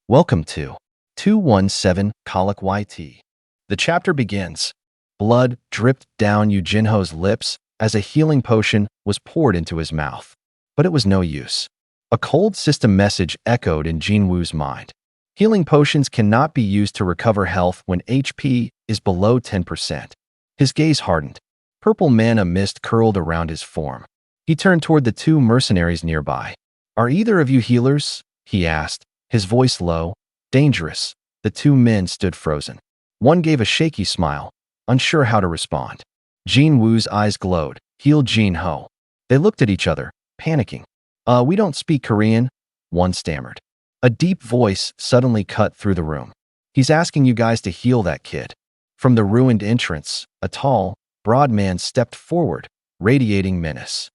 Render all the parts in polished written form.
Welcome to 217 Colic YT. The chapter begins. Blood dripped down Jinwoo's lips as a healing potion was poured into his mouth. But it was no use. A cold system message echoed in Jinwoo's mind. Healing potions cannot be used to recover health when HP is below 10%. His gaze hardened. Purple mana mist curled around his form. He turned toward the two mercenaries nearby. "Are either of you healers?" he asked, his voice low. "Dangerous." The two men stood frozen. One gave a shaky smile, unsure how to respond. Jinwoo's eyes glowed. "Heal Jinho." They looked at each other, panicking. We don't speak Korean," one stammered. A deep voice suddenly cut through the room. "He's asking you guys to heal that kid." From the ruined entrance, a tall, broad man stepped forward, radiating menace.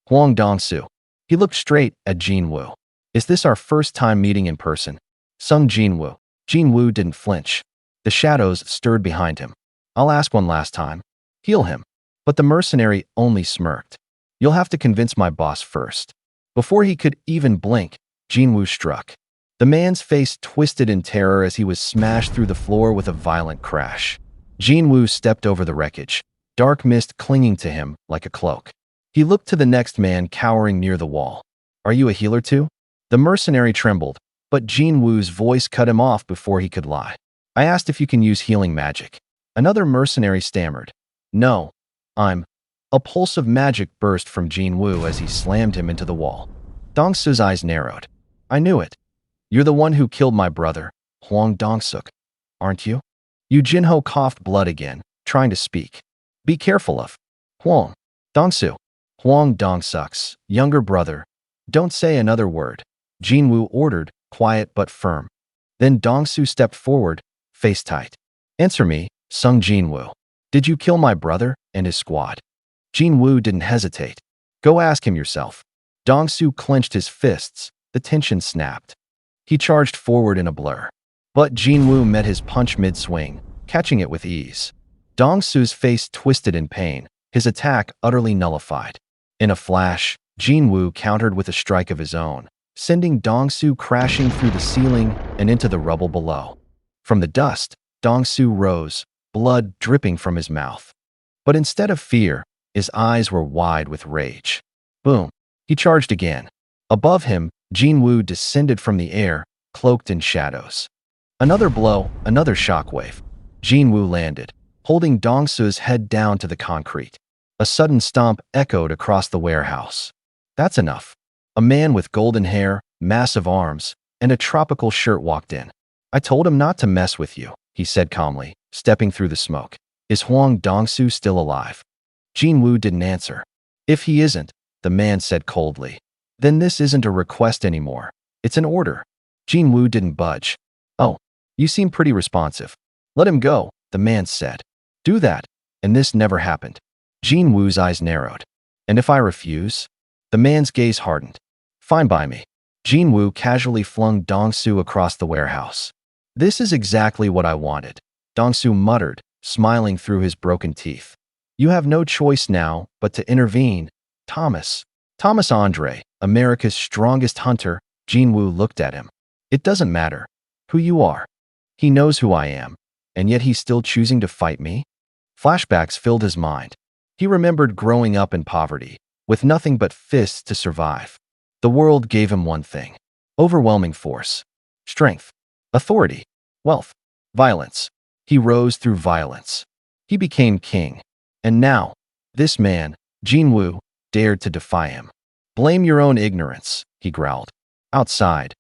Huang Dongsu. He looked straight at Jinwoo. "Is this our first time meeting in person?" Sung Jinwoo. Jinwoo didn't flinch. The shadows stirred behind him. "I'll ask one last time. Heal him." But the mercenary only smirked. "You'll have to convince my boss first." Before he could even blink, Jinwoo struck. The man's face twisted in terror as he was smashed through the floor with a violent crash. Jinwoo stepped over the wreckage, dark mist clinging to him like a cloak. He looked to the next man cowering near the wall. "Are you a healer too?" The mercenary trembled, but Jinwoo's voice cut him off before he could lie. "I asked if you can use healing magic." Another mercenary stammered. "No, I'm—" A pulse of magic burst from Jinwoo as he slammed him into the wall. Dongsu's eyes narrowed. "I knew it. You're the one who killed my brother, Huang Dongsuk, aren't you?" Jinho coughed blood again, trying to speak. "Be careful of Huang Dongsu. Huang Dongsuk's younger brother. Don't say another word," Jinwoo ordered, quiet but firm. Then Dongsu stepped forward, face tight. "Answer me, Sung Jinwoo. Did you kill my brother and his squad?" Jinwoo didn't hesitate. "Go ask him yourself." Dongsu clenched his fists. The tension snapped. He charged forward in a blur. But Jinwoo met his punch mid-swing, catching it with ease. Dongsu's face twisted in pain, his attack utterly nullified. In a flash, Jinwoo countered with a strike of his own, sending Dongsu crashing through the ceiling and into the rubble below. From the dust, Dongsu rose, blood dripping from his mouth. But instead of fear, his eyes were wide with rage. Boom! He charged again. Above him, Jinwoo descended from the air, cloaked in shadows. Another blow, another shockwave. Jinwoo landed, holding Dongsu's head down to the concrete. A sudden stomp echoed across the warehouse. "That's enough." A man with golden hair, massive arms, and a tropical shirt walked in. "I told him not to mess with you," he said calmly, stepping through the smoke. "Is Huang Dongsu still alive?" Jinwoo didn't answer. "If he isn't," the man said coldly, "then this isn't a request anymore. It's an order." Jinwoo didn't budge. "Oh, you seem pretty responsive. Let him go," the man said. "Do that," and this never happened. Jinwoo's eyes narrowed. "And if I refuse?" The man's gaze hardened. "Fine by me." Jinwoo casually flung Dongsu across the warehouse. "This is exactly what I wanted," Dongsu muttered, smiling through his broken teeth. "You have no choice now but to intervene, Thomas." "Thomas Andre, America's strongest hunter," Jinwoo looked at him. "It doesn't matter who you are. He knows who I am, and yet he's still choosing to fight me?" Flashbacks filled his mind. He remembered growing up in poverty, with nothing but fists to survive. The world gave him one thing: overwhelming force, strength, authority, wealth, violence. He rose through violence. He became king. And now, this man, Jinwoo, dared to defy him. "Blame your own ignorance," he growled. Outside,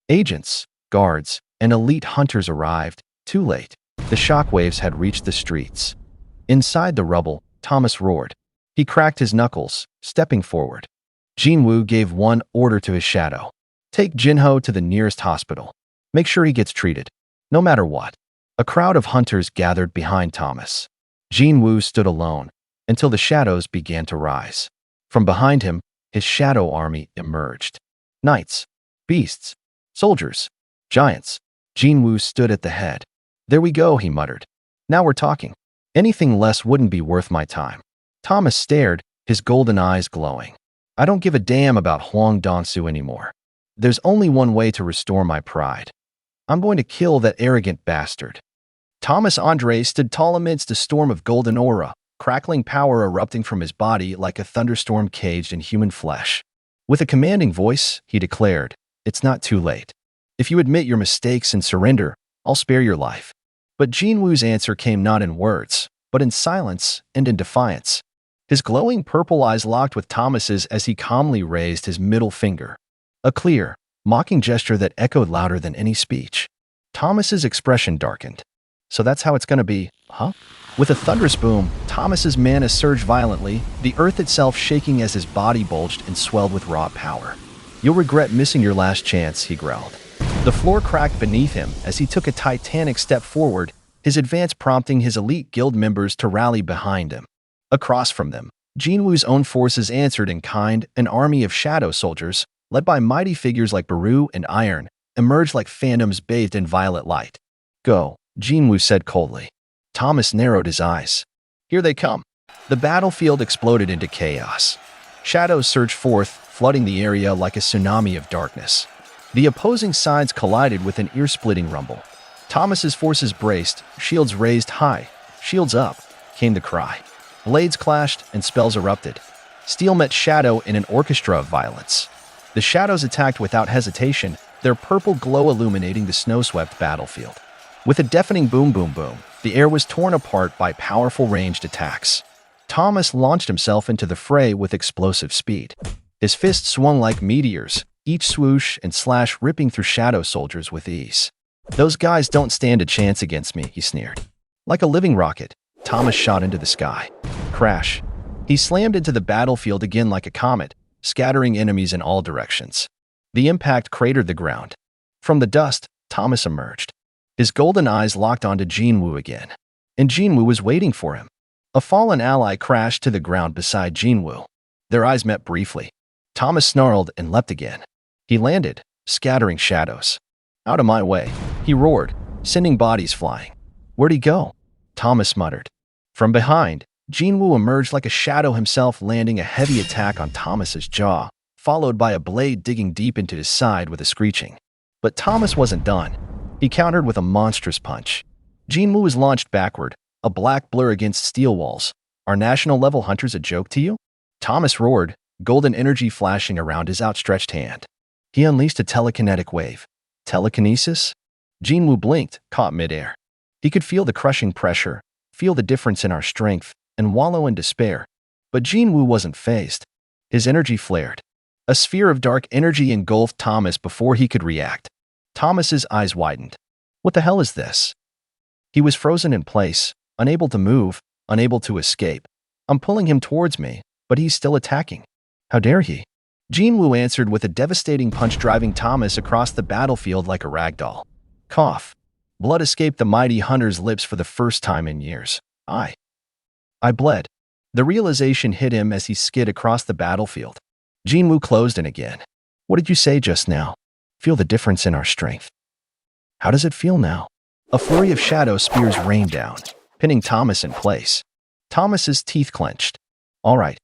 agents, guards, and elite hunters arrived, too late. The shockwaves had reached the streets. Inside the rubble, Thomas roared. He cracked his knuckles, stepping forward. Jinwoo gave one order to his shadow. "Take Jinho to the nearest hospital. Make sure he gets treated, no matter what." A crowd of hunters gathered behind Thomas. Jinwoo stood alone, until the shadows began to rise. From behind him, his shadow army emerged. Knights, beasts, soldiers, giants. Jinwoo stood at the head. "There we go," he muttered. "Now we're talking. Anything less wouldn't be worth my time." Thomas stared, his golden eyes glowing. "I don't give a damn about Huang Dongsu anymore. There's only one way to restore my pride." I'm going to kill that arrogant bastard. Thomas Andre stood tall amidst a storm of golden aura, crackling power erupting from his body like a thunderstorm caged in human flesh. With a commanding voice, he declared, "It's not too late. If you admit your mistakes and surrender, I'll spare your life." But Jinwoo's answer came not in words, but in silence and in defiance. His glowing purple eyes locked with Thomas's as he calmly raised his middle finger. A clear, mocking gesture that echoed louder than any speech. Thomas's expression darkened. "So that's how it's gonna be, huh?" With a thunderous boom, Thomas's mana surged violently, the earth itself shaking as his body bulged and swelled with raw power. "You'll regret missing your last chance," he growled. The floor cracked beneath him as he took a titanic step forward, his advance prompting his elite guild members to rally behind him. Across from them, Jinwoo's own forces answered in kind. An army of shadow soldiers, led by mighty figures like Baru and Iron, emerged like phantoms bathed in violet light. "Go," Jinwoo said coldly. Thomas narrowed his eyes. "Here they come." The battlefield exploded into chaos. Shadows surged forth, flooding the area like a tsunami of darkness. The opposing sides collided with an ear-splitting rumble. Thomas's forces braced, shields raised high. "Shields up," came the cry. Blades clashed and spells erupted. Steel met shadow in an orchestra of violence. The shadows attacked without hesitation, their purple glow illuminating the snow-swept battlefield. With a deafening boom boom boom, the air was torn apart by powerful ranged attacks. Thomas launched himself into the fray with explosive speed. His fists swung like meteors, each swoosh and slash ripping through shadow soldiers with ease. "Those guys don't stand a chance against me," he sneered. Like a living rocket, Thomas shot into the sky. Crash. He slammed into the battlefield again like a comet, scattering enemies in all directions. The impact cratered the ground. From the dust, Thomas emerged. His golden eyes locked onto Jinwoo again. And Jinwoo was waiting for him. A fallen ally crashed to the ground beside Jinwoo. Their eyes met briefly. Thomas snarled and leapt again. He landed, scattering shadows. "Out of my way," he roared, sending bodies flying. "Where'd he go?" Thomas muttered. From behind, Jinwoo emerged like a shadow himself, landing a heavy attack on Thomas's jaw, followed by a blade digging deep into his side with a screeching. But Thomas wasn't done. He countered with a monstrous punch. Jinwoo was launched backward, a black blur against steel walls. "Are national-level hunters a joke to you?" Thomas roared, golden energy flashing around his outstretched hand. He unleashed a telekinetic wave. Telekinesis? Jinwoo blinked, caught midair. He could feel the crushing pressure, feel the difference in our strength, and wallow in despair. But Jinwoo wasn't fazed. His energy flared. A sphere of dark energy engulfed Thomas before he could react. Thomas's eyes widened. "What the hell is this?" He was frozen in place, unable to move, unable to escape. "I'm pulling him towards me, but he's still attacking. How dare he?" Jinwoo answered with a devastating punch, driving Thomas across the battlefield like a ragdoll. Cough. Blood escaped the mighty hunter's lips for the first time in years. I bled. The realization hit him as he skid across the battlefield. Jinwoo closed in again. "What did you say just now? Feel the difference in our strength." "How does it feel now?" A flurry of shadow spears rained down, pinning Thomas in place. Thomas's teeth clenched. "All right.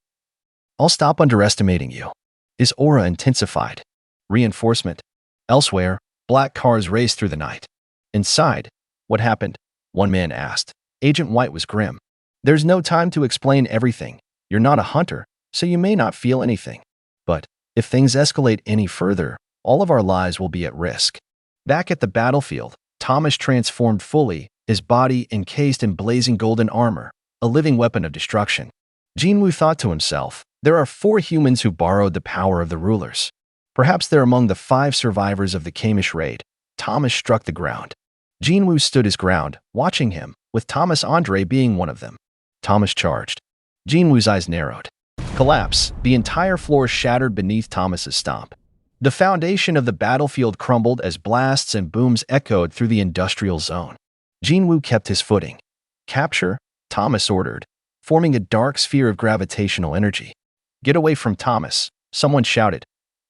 I'll stop underestimating you." His aura intensified. Reinforcement. Elsewhere, black cars raced through the night. Inside, "What happened?" one man asked. Agent White was grim. "There's no time to explain everything. You're not a hunter, so you may not feel anything. But if things escalate any further, all of our lives will be at risk." Back at the battlefield, Thomas transformed fully, his body encased in blazing golden armor, a living weapon of destruction. Jinwoo thought to himself, there are 4 humans who borrowed the power of the rulers. Perhaps they're among the 5 survivors of the Kamish raid. Thomas struck the ground. Jinwoo stood his ground, watching him, with Thomas Andre being one of them. Thomas charged. Jinwoo's eyes narrowed. Collapse. The entire floor shattered beneath Thomas's stomp. The foundation of the battlefield crumbled as blasts and booms echoed through the industrial zone. Jinwoo kept his footing. "Capture," Thomas ordered, forming a dark sphere of gravitational energy. "Get away from Thomas," someone shouted.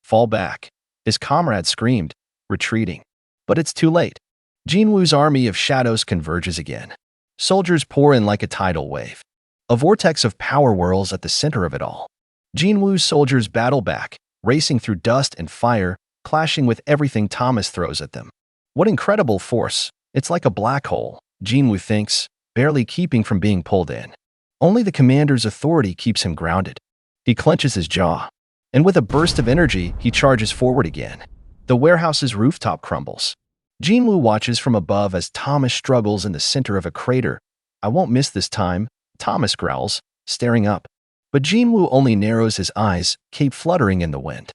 "Fall back." His comrade screamed, retreating. But it's too late. Jinwoo's army of shadows converges again. Soldiers pour in like a tidal wave. A vortex of power whirls at the center of it all. Jinwoo's soldiers battle back, racing through dust and fire, clashing with everything Thomas throws at them. What incredible force! It's like a black hole, Jinwoo thinks, barely keeping from being pulled in. Only the commander's authority keeps him grounded. He clenches his jaw, and with a burst of energy, he charges forward again. The warehouse's rooftop crumbles. Jinwoo watches from above as Thomas struggles in the center of a crater. "I won't miss this time," Thomas growls, staring up. But Jinwoo only narrows his eyes, cape fluttering in the wind.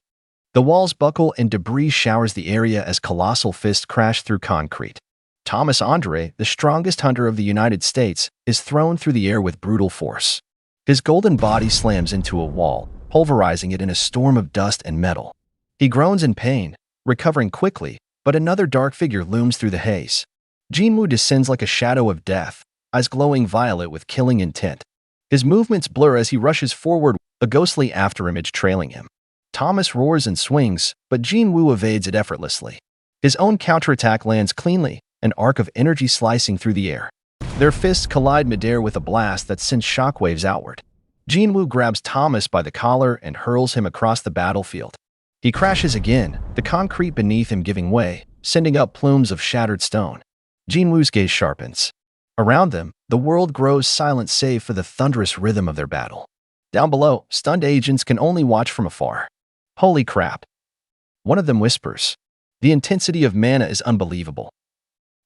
The walls buckle and debris showers the area as colossal fists crash through concrete. Thomas Andre, the strongest hunter of the United States, is thrown through the air with brutal force. His golden body slams into a wall, pulverizing it in a storm of dust and metal. He groans in pain, recovering quickly, but another dark figure looms through the haze. Jinwoo descends like a shadow of death, eyes glowing violet with killing intent. His movements blur as he rushes forward, a ghostly afterimage trailing him. Thomas roars and swings, but Jinwoo evades it effortlessly. His own counterattack lands cleanly, an arc of energy slicing through the air. Their fists collide midair with a blast that sends shockwaves outward. Jinwoo grabs Thomas by the collar and hurls him across the battlefield. He crashes again, the concrete beneath him giving way, sending up plumes of shattered stone. Jinwoo's gaze sharpens. Around them, the world grows silent save for the thunderous rhythm of their battle. Down below, stunned agents can only watch from afar. "Holy crap!" one of them whispers. "The intensity of mana is unbelievable.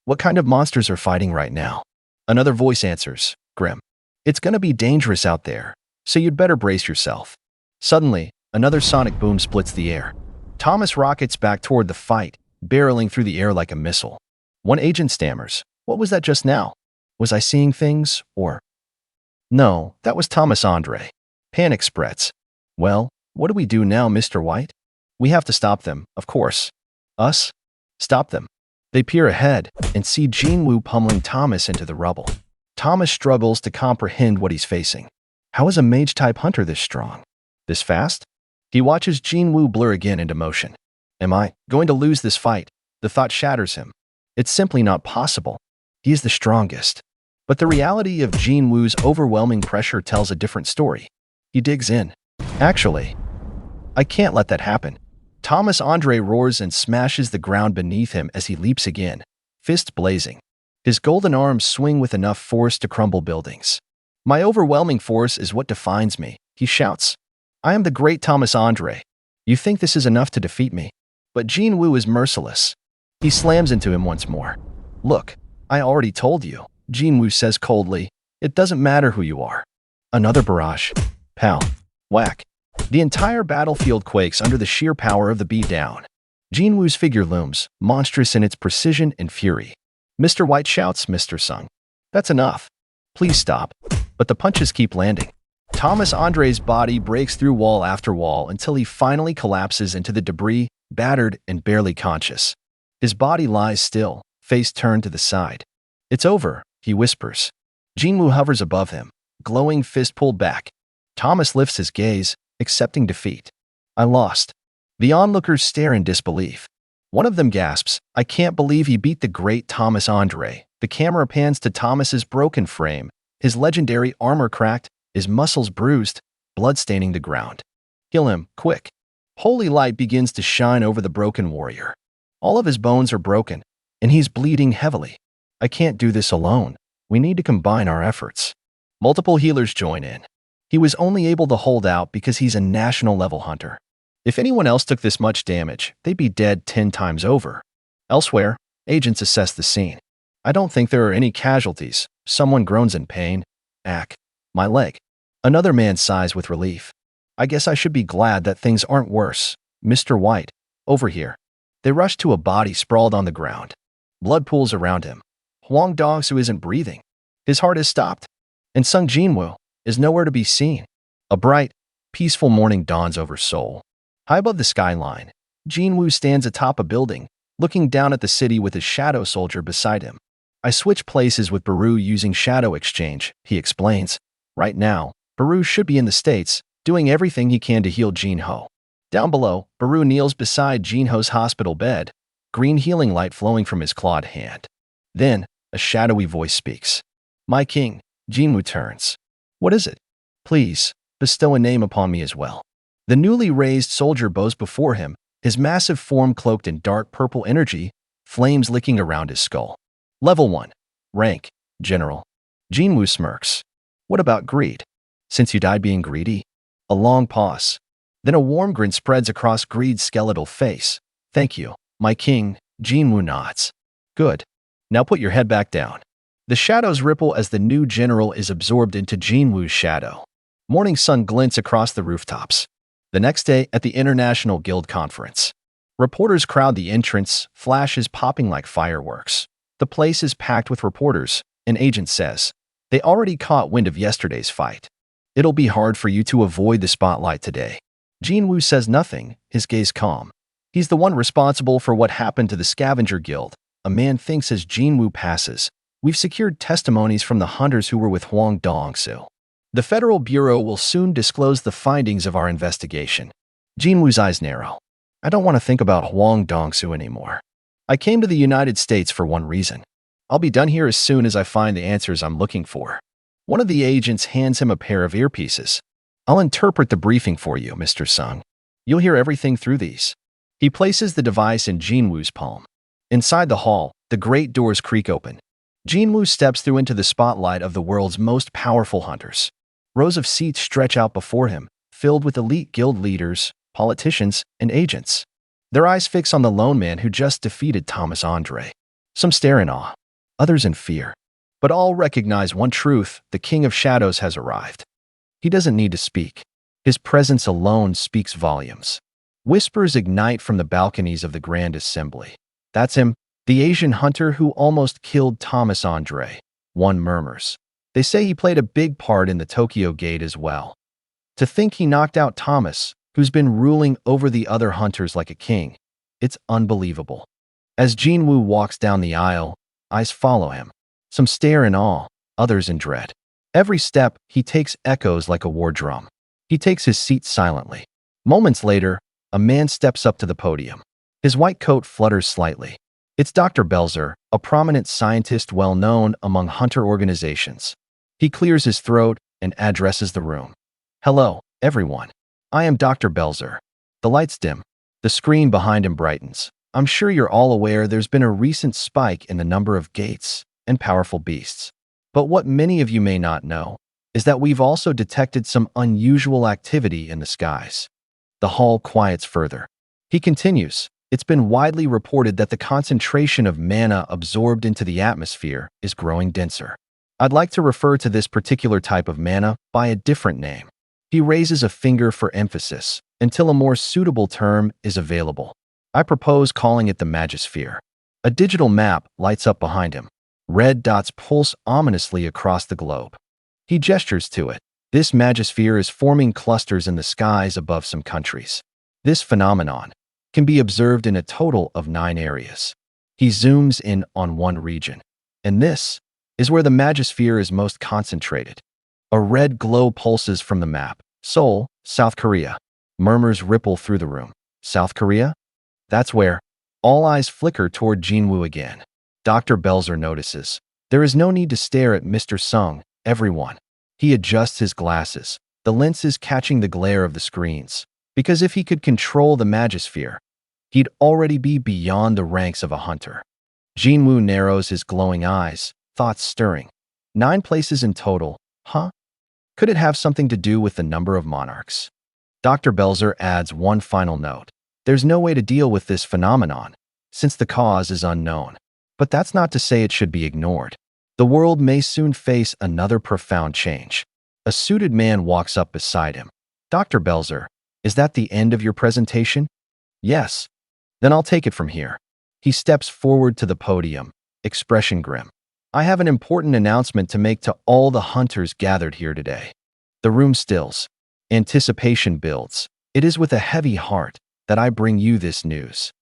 What kind of monsters are fighting right now?" Another voice answers, grim. "It's gonna be dangerous out there, so you'd better brace yourself." Suddenly, another sonic boom splits the air. Thomas rockets back toward the fight, barreling through the air like a missile. One agent stammers, "What was that just now? Was I seeing things, or—" "No, that was Thomas Andre." Panic spreads. "Well, what do we do now, Mr. White?" "We have to stop them, of course." "Us? Stop them?" They peer ahead and see Jinwoo pummeling Thomas into the rubble. Thomas struggles to comprehend what he's facing. How is a mage-type hunter this strong? This fast? He watches Jinwoo blur again into motion. "Am I going to lose this fight?" The thought shatters him. It's simply not possible. He is the strongest. But the reality of Jinwoo's overwhelming pressure tells a different story. He digs in. "Actually, I can't let that happen." Thomas Andre roars and smashes the ground beneath him as he leaps again, fists blazing. His golden arms swing with enough force to crumble buildings. "My overwhelming force is what defines me," he shouts. "I am the great Thomas Andre. You think this is enough to defeat me?" But Jinwoo is merciless. He slams into him once more. "Look, I already told you," Jinwoo says coldly. "It doesn't matter who you are." Another barrage. Pow. Whack. The entire battlefield quakes under the sheer power of the beatdown. Jinwoo's figure looms, monstrous in its precision and fury. Mr. White shouts, "Mr. Sung, that's enough. Please stop." But the punches keep landing. Thomas Andre's body breaks through wall after wall until he finally collapses into the debris, battered and barely conscious. His body lies still, face turned to the side. "It's over," he whispers. Jinwoo hovers above him, glowing fist pulled back. Thomas lifts his gaze, accepting defeat. "I lost." The onlookers stare in disbelief. One of them gasps, "I can't believe he beat the great Thomas Andre." The camera pans to Thomas's broken frame, his legendary armor cracked, his muscles bruised, blood staining the ground. "Kill him, quick." Holy light begins to shine over the broken warrior. All of his bones are broken, and he's bleeding heavily. "I can't do this alone. We need to combine our efforts." Multiple healers join in. He was only able to hold out because he's a national-level hunter. If anyone else took this much damage, they'd be dead 10 times over. Elsewhere, agents assess the scene. "I don't think there are any casualties." Someone groans in pain. "Ack, my leg." Another man sighs with relief. "I guess I should be glad that things aren't worse. Mr. White, over here." They rush to a body sprawled on the ground. Blood pools around him. Huang Dongsu isn't breathing. His heart has stopped. And Sung Jinwoo is nowhere to be seen. A bright, peaceful morning dawns over Seoul. High above the skyline, Jinwoo stands atop a building, looking down at the city with his shadow soldier beside him. "I switched places with Baru using shadow exchange," he explains. "Right now, Baru should be in the States, doing everything he can to heal Jinho." Down below, Baru kneels beside Jinho's hospital bed, green healing light flowing from his clawed hand. Then, a shadowy voice speaks. "My king." Jinwoo turns. "What is it? Please, bestow a name upon me as well." The newly raised soldier bows before him, his massive form cloaked in dark purple energy, flames licking around his skull. Level 1. Rank, General. Jinwoo smirks. What about greed? Since you died being greedy? A long pause. Then a warm grin spreads across Greed's skeletal face. Thank you, my king. Jinwoo nods. Good. Now put your head back down. The shadows ripple as the new general is absorbed into Jinwoo's shadow. Morning sun glints across the rooftops. The next day at the International Guild Conference. Reporters crowd the entrance, flashes popping like fireworks. The place is packed with reporters. An agent says, they already caught wind of yesterday's fight. It'll be hard for you to avoid the spotlight today. Jinwoo says nothing, his gaze calm. He's the one responsible for what happened to the Scavenger Guild. A man thinks as Jinwoo passes. We've secured testimonies from the hunters who were with Huang Dongsu. The Federal Bureau will soon disclose the findings of our investigation. Jinwoo's eyes narrow. I don't want to think about Huang Dongsu anymore. I came to the United States for one reason. I'll be done here as soon as I find the answers I'm looking for. One of the agents hands him a pair of earpieces. I'll interpret the briefing for you, Mr. Sung. You'll hear everything through these. He places the device in Jinwoo's palm. Inside the hall, the great doors creak open. Jinwoo steps through into the spotlight of the world's most powerful hunters. Rows of seats stretch out before him, filled with elite guild leaders, politicians, and agents. Their eyes fix on the lone man who just defeated Thomas Andre. Some stare in awe, others in fear. But all recognize one truth: the King of Shadows has arrived. He doesn't need to speak. His presence alone speaks volumes. Whispers ignite from the balconies of the Grand Assembly. That's him, the Asian hunter who almost killed Thomas Andre. One murmurs. They say he played a big part in the Tokyo Gate as well. To think he knocked out Thomas, who's been ruling over the other hunters like a king. It's unbelievable. As Jinwoo walks down the aisle, eyes follow him. Some stare in awe, others in dread. Every step he takes echoes like a war drum. He takes his seat silently. Moments later, a man steps up to the podium. His white coat flutters slightly. It's Dr. Belzer, a prominent scientist well known among hunter organizations. He clears his throat and addresses the room. Hello, everyone. I am Dr. Belzer. The lights dim. The screen behind him brightens. I'm sure you're all aware there's been a recent spike in the number of gates and powerful beasts. But what many of you may not know is that we've also detected some unusual activity in the skies. The hall quiets further. He continues. It's been widely reported that the concentration of mana absorbed into the atmosphere is growing denser. I'd like to refer to this particular type of mana by a different name. He raises a finger for emphasis until a more suitable term is available. I propose calling it the Magisphere. A digital map lights up behind him. Red dots pulse ominously across the globe. He gestures to it. This Magisphere is forming clusters in the skies above some countries. This phenomenon can be observed in a total of 9 areas. He zooms in on one region. And this is where the Magisphere is most concentrated. A red glow pulses from the map. Seoul, South Korea. Murmurs ripple through the room. South Korea? That's where. All eyes flicker toward Jinwoo again. Dr. Belzer notices. There is no need to stare at Mr. Sung, everyone. He adjusts his glasses, the lenses catching the glare of the screens. Because if he could control the Magisphere, he'd already be beyond the ranks of a hunter. Jinwoo narrows his glowing eyes, thoughts stirring. 9 places in total, huh? Could it have something to do with the number of monarchs? Dr. Belzer adds one final note. There's no way to deal with this phenomenon, since the cause is unknown. But that's not to say it should be ignored. The world may soon face another profound change. A suited man walks up beside him. Dr. Belzer, is that the end of your presentation? Yes. Then I'll take it from here. He steps forward to the podium, expression grim. I have an important announcement to make to all the hunters gathered here today. The room stills. Anticipation builds. It is with a heavy heart that I bring you this news.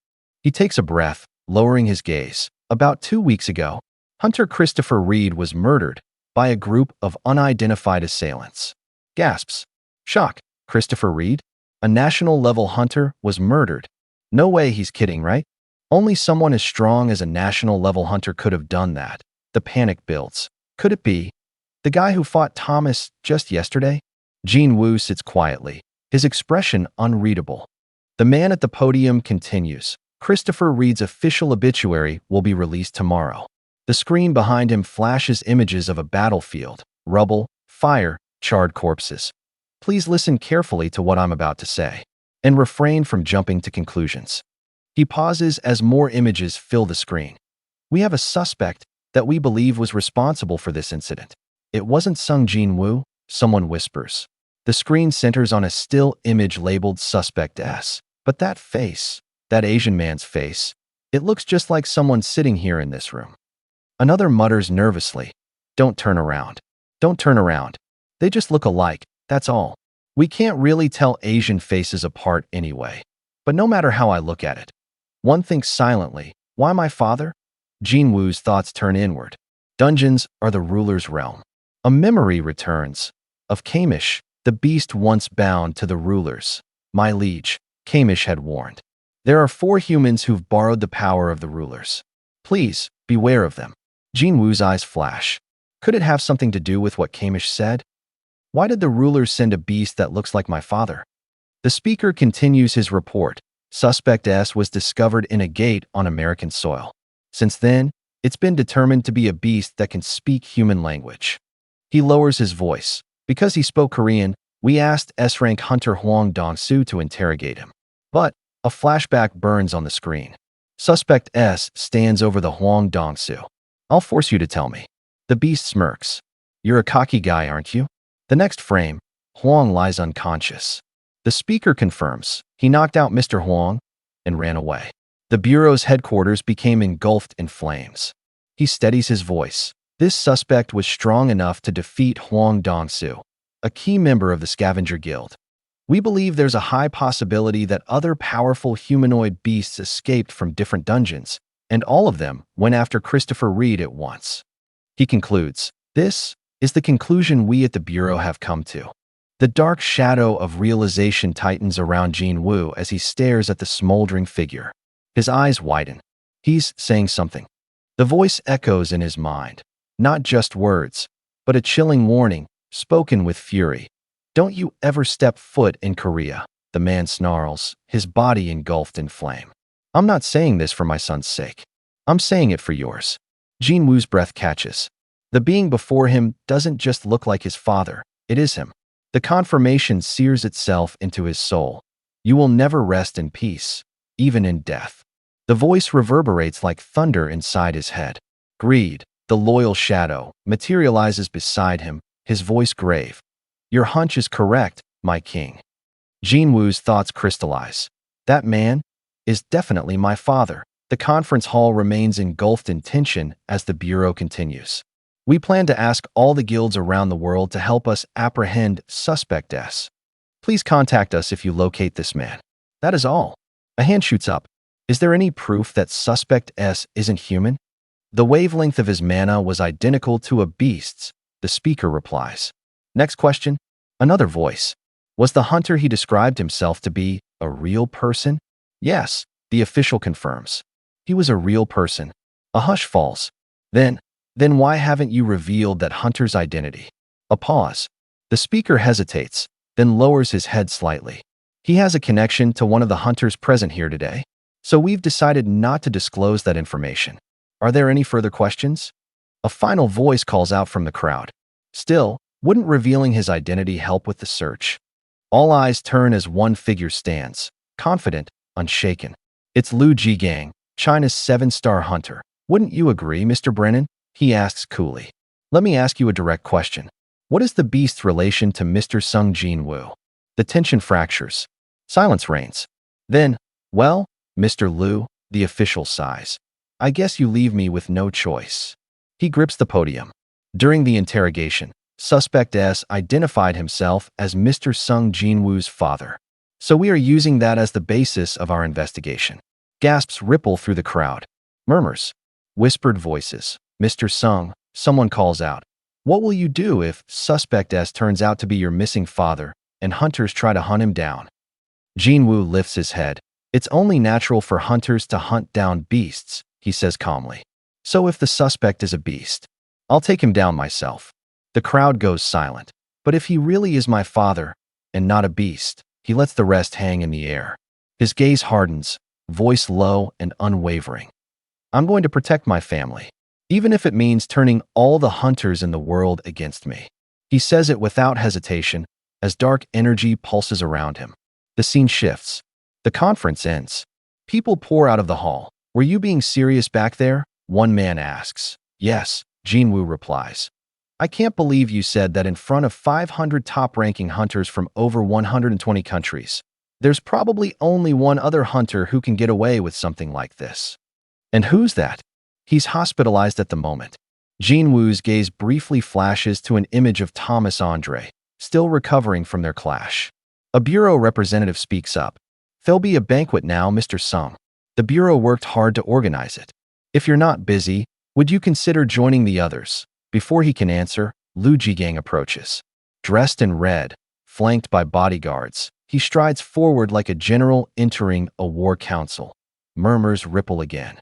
He takes a breath, lowering his gaze. About 2 weeks ago, Hunter Christopher Reed was murdered by a group of unidentified assailants. Gasps. Shock. Christopher Reed? A national-level hunter was murdered. No way he's kidding, right? Only someone as strong as a national-level hunter could have done that. The panic builds. Could it be the guy who fought Thomas just yesterday? Jinwoo sits quietly, his expression unreadable. The man at the podium continues. Christopher Reed's official obituary will be released tomorrow. The screen behind him flashes images of a battlefield, rubble, fire, charred corpses. Please listen carefully to what I'm about to say, and refrain from jumping to conclusions. He pauses as more images fill the screen. We have a suspect that we believe was responsible for this incident. It wasn't Sung Jinwoo, someone whispers. The screen centers on a still image labeled Suspect S. But that face, that Asian man's face, it looks just like someone sitting here in this room. Another mutters nervously, "Don't turn around. Don't turn around. They just look alike, that's all." We can't really tell Asian faces apart anyway. But no matter how I look at it, one thinks silently, why my father? Jinwoo's thoughts turn inward. Dungeons are the ruler's realm. A memory returns of Kamish, the beast once bound to the rulers. My liege, Kamish had warned. There are 4 humans who've borrowed the power of the rulers. Please, beware of them. Jinwoo's eyes flash. Could it have something to do with what Kamish said? Why did the rulers send a beast that looks like my father? The speaker continues his report. Suspect S was discovered in a gate on American soil. Since then, it's been determined to be a beast that can speak human language. He lowers his voice. Because he spoke Korean, we asked S-rank hunter Hwang Dong-soo to interrogate him. But a flashback burns on the screen. Suspect S stands over the Hwang Dong-soo. I'll force you to tell me. The beast smirks. You're a cocky guy, aren't you? The next frame, Hwang lies unconscious. The speaker confirms. He knocked out Mr. Hwang and ran away. The Bureau's headquarters became engulfed in flames. He steadies his voice. This suspect was strong enough to defeat Hwang Dong-soo, a key member of the Scavenger Guild. We believe there's a high possibility that other powerful humanoid beasts escaped from different dungeons, and all of them went after Christopher Reed at once. He concludes, this is the conclusion we at the Bureau have come to. The dark shadow of realization tightens around Jinwoo as he stares at the smoldering figure. His eyes widen. He's saying something. The voice echoes in his mind. Not just words, but a chilling warning, spoken with fury. Don't you ever step foot in Korea, the man snarls, his body engulfed in flame. I'm not saying this for my son's sake. I'm saying it for yours. Jinwoo's breath catches. The being before him doesn't just look like his father, it is him. The confirmation sears itself into his soul. You will never rest in peace, even in death. The voice reverberates like thunder inside his head. Greed, the loyal shadow, materializes beside him, his voice grave. Your hunch is correct, my king. Jinwoo's thoughts crystallize. That man is definitely my father. The conference hall remains engulfed in tension as the Bureau continues. We plan to ask all the guilds around the world to help us apprehend Suspect S. Please contact us if you locate this man. That is all. A hand shoots up. Is there any proof that Suspect S isn't human? The wavelength of his mana was identical to a beast's, the speaker replies. Next question. Another voice. Was the hunter he described himself to be a real person? Yes, the official confirms. He was a real person. A hush falls. Then why haven't you revealed that hunter's identity? A pause. The speaker hesitates, then lowers his head slightly. He has a connection to one of the hunters present here today, so we've decided not to disclose that information. Are there any further questions? A final voice calls out from the crowd. Still, wouldn't revealing his identity help with the search? All eyes turn as one figure stands, confident, unshaken. It's Liu Jigang, China's 7-star hunter. Wouldn't you agree, Mr. Brennan? He asks coolly. Let me ask you a direct question. What is the beast's relation to Mr. Sung Jinwoo? The tension fractures. Silence reigns. Then, well, Mr. Liu, the official sighs. I guess you leave me with no choice. He grips the podium. During the interrogation, Suspect S identified himself as Mr. Sung Jinwoo's father. So we are using that as the basis of our investigation. Gasps ripple through the crowd. Murmurs. Whispered voices. Mr. Sung, someone calls out. What will you do if Suspect S turns out to be your missing father and hunters try to hunt him down? Jinwoo lifts his head. It's only natural for hunters to hunt down beasts, he says calmly. So if the suspect is a beast, I'll take him down myself. The crowd goes silent. But if he really is my father and not a beast, he lets the rest hang in the air. His gaze hardens. voice low and unwavering. I'm going to protect my family, even if it means turning all the hunters in the world against me. He says it without hesitation, as dark energy pulses around him. The scene shifts. The conference ends. People pour out of the hall. Were you being serious back there? One man asks. Yes, Jinwoo replies. I can't believe you said that in front of 500 top-ranking hunters from over 120 countries. There's probably only one other hunter who can get away with something like this. And who's that? He's hospitalized at the moment. Jinwoo's gaze briefly flashes to an image of Thomas Andre, still recovering from their clash. A bureau representative speaks up. There'll be a banquet now, Mr. Sung. The bureau worked hard to organize it. If you're not busy, would you consider joining the others? Before he can answer, Lu Jigang approaches. Dressed in red, flanked by bodyguards, he strides forward like a general entering a war council. Murmurs ripple again.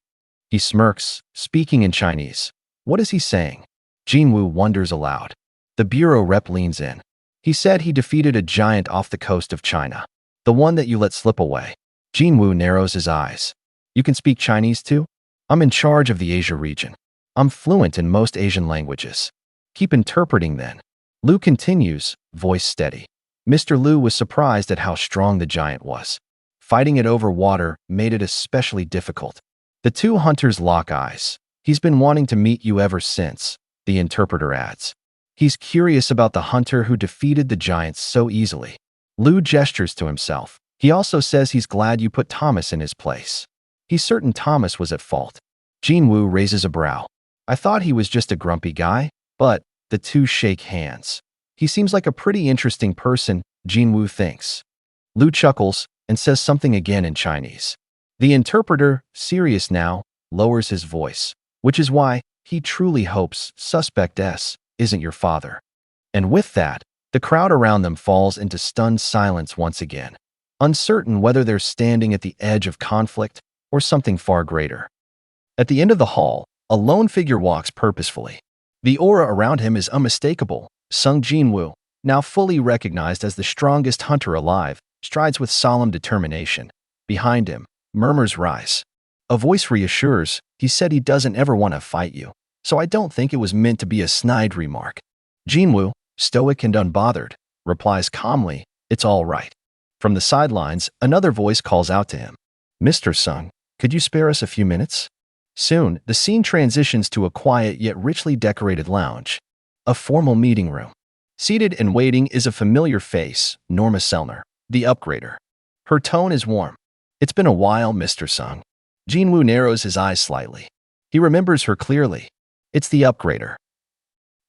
He smirks, speaking in Chinese. What is he saying? Jinwoo wonders aloud. The bureau rep leans in. He said he defeated a giant off the coast of China. The one that you let slip away. Jinwoo narrows his eyes. You can speak Chinese too? I'm in charge of the Asia region. I'm fluent in most Asian languages. Keep interpreting then. Lu continues, voice steady. Mr. Lu was surprised at how strong the giant was. Fighting it over water made it especially difficult. The two hunters lock eyes. He's been wanting to meet you ever since, the interpreter adds. He's curious about the hunter who defeated the giants so easily. Lu gestures to himself. He also says he's glad you put Thomas in his place. He's certain Thomas was at fault. Jinwoo raises a brow. I thought he was just a grumpy guy, but the two shake hands. He seems like a pretty interesting person, Jinwoo thinks. Lu chuckles and says something again in Chinese. The interpreter, serious now, lowers his voice, which is why he truly hopes Suspect S isn't your father. And with that, the crowd around them falls into stunned silence once again, uncertain whether they're standing at the edge of conflict or something far greater. At the end of the hall, a lone figure walks purposefully. The aura around him is unmistakable. Sung Jinwoo, now fully recognized as the strongest hunter alive, strides with solemn determination. Behind him, murmurs rise. A voice reassures, he said he doesn't ever want to fight you, so I don't think it was meant to be a snide remark. Jinwoo, stoic and unbothered, replies calmly, it's all right. From the sidelines, another voice calls out to him. Mr. Sung, could you spare us a few minutes? Soon, the scene transitions to a quiet yet richly decorated lounge. A formal meeting room. Seated and waiting is a familiar face, Norma Selner, the upgrader. Her tone is warm. It's been a while, Mr. Sung. Jinwoo narrows his eyes slightly. He remembers her clearly. It's the upgrader.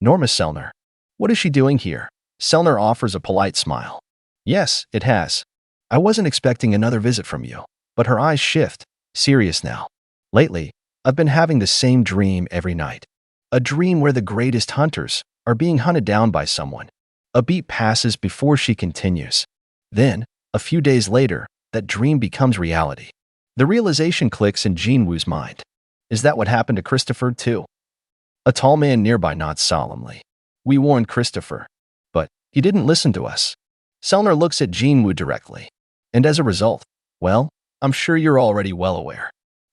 Norma Selner. What is she doing here? Selner offers a polite smile. Yes, it has. I wasn't expecting another visit from you. But her eyes shift, serious now. Lately, I've been having the same dream every night. A dream where the greatest hunters are being hunted down by someone. A beat passes before she continues. Then, a few days later, that dream becomes reality. The realization clicks in Jinwoo's mind. Is that what happened to Christopher, too? A tall man nearby nods solemnly. We warned Christopher, but he didn't listen to us. Selner looks at Jinwoo directly. And as a result, well, I'm sure you're already well aware.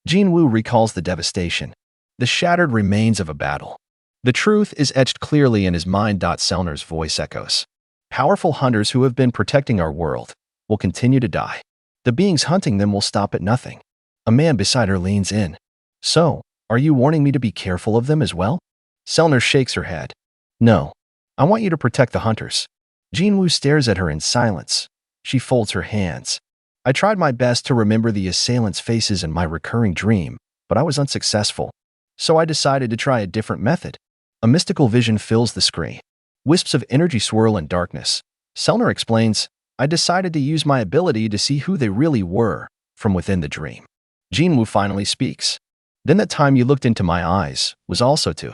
Jinwoo recalls the devastation, the shattered remains of a battle. The truth is etched clearly in his mind. Selner's voice echoes. Powerful hunters who have been protecting our world will continue to die. The beings hunting them will stop at nothing. A man beside her leans in. So, are you warning me to be careful of them as well? Selner shakes her head. No, I want you to protect the hunters. Jinwoo stares at her in silence. She folds her hands. I tried my best to remember the assailants' faces in my recurring dream, but I was unsuccessful. So I decided to try a different method. A mystical vision fills the screen. Wisps of energy swirl in darkness. Selner explains, I decided to use my ability to see who they really were from within the dream. Jinwoo finally speaks. Then that time you looked into my eyes was also too.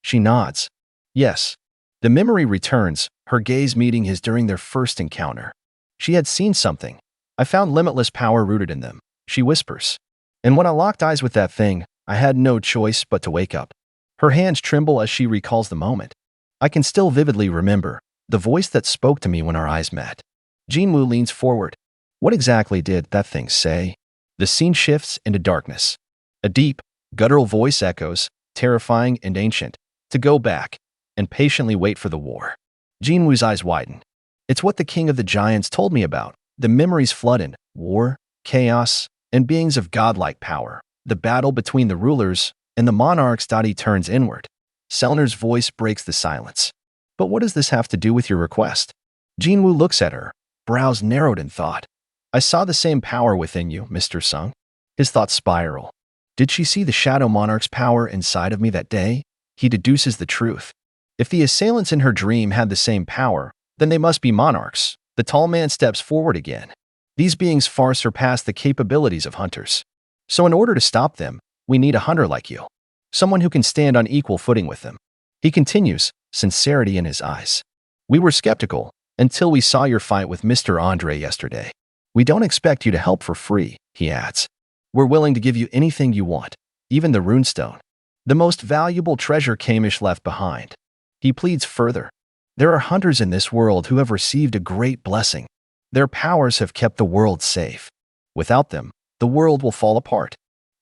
She nods. Yes. The memory returns, her gaze meeting his during their first encounter. She had seen something. I found limitless power rooted in them, she whispers. And when I locked eyes with that thing, I had no choice but to wake up. Her hands tremble as she recalls the moment. I can still vividly remember the voice that spoke to me when our eyes met. Jinwoo leans forward. What exactly did that thing say? The scene shifts into darkness. A deep, guttural voice echoes, terrifying and ancient, to go back and patiently wait for the war. Jinwoo's eyes widen. It's what the king of the giants told me about. The memories flood in war, chaos, and beings of godlike power. The battle between the rulers and the monarchs. He turns inward. Selner's voice breaks the silence. But what does this have to do with your request? Jinwoo looks at her, brows narrowed in thought. I saw the same power within you, Mr. Sung. His thoughts spiral. Did she see the Shadow Monarch's power inside of me that day? He deduces the truth. If the assailants in her dream had the same power, then they must be monarchs. The tall man steps forward again. These beings far surpass the capabilities of hunters. So in order to stop them, we need a hunter like you. Someone who can stand on equal footing with them. He continues, sincerity in his eyes. We were skeptical until we saw your fight with Mr. Andre yesterday. We don't expect you to help for free, he adds. We're willing to give you anything you want, even the runestone. The most valuable treasure Kamish left behind. He pleads further. There are hunters in this world who have received a great blessing. Their powers have kept the world safe. Without them, the world will fall apart.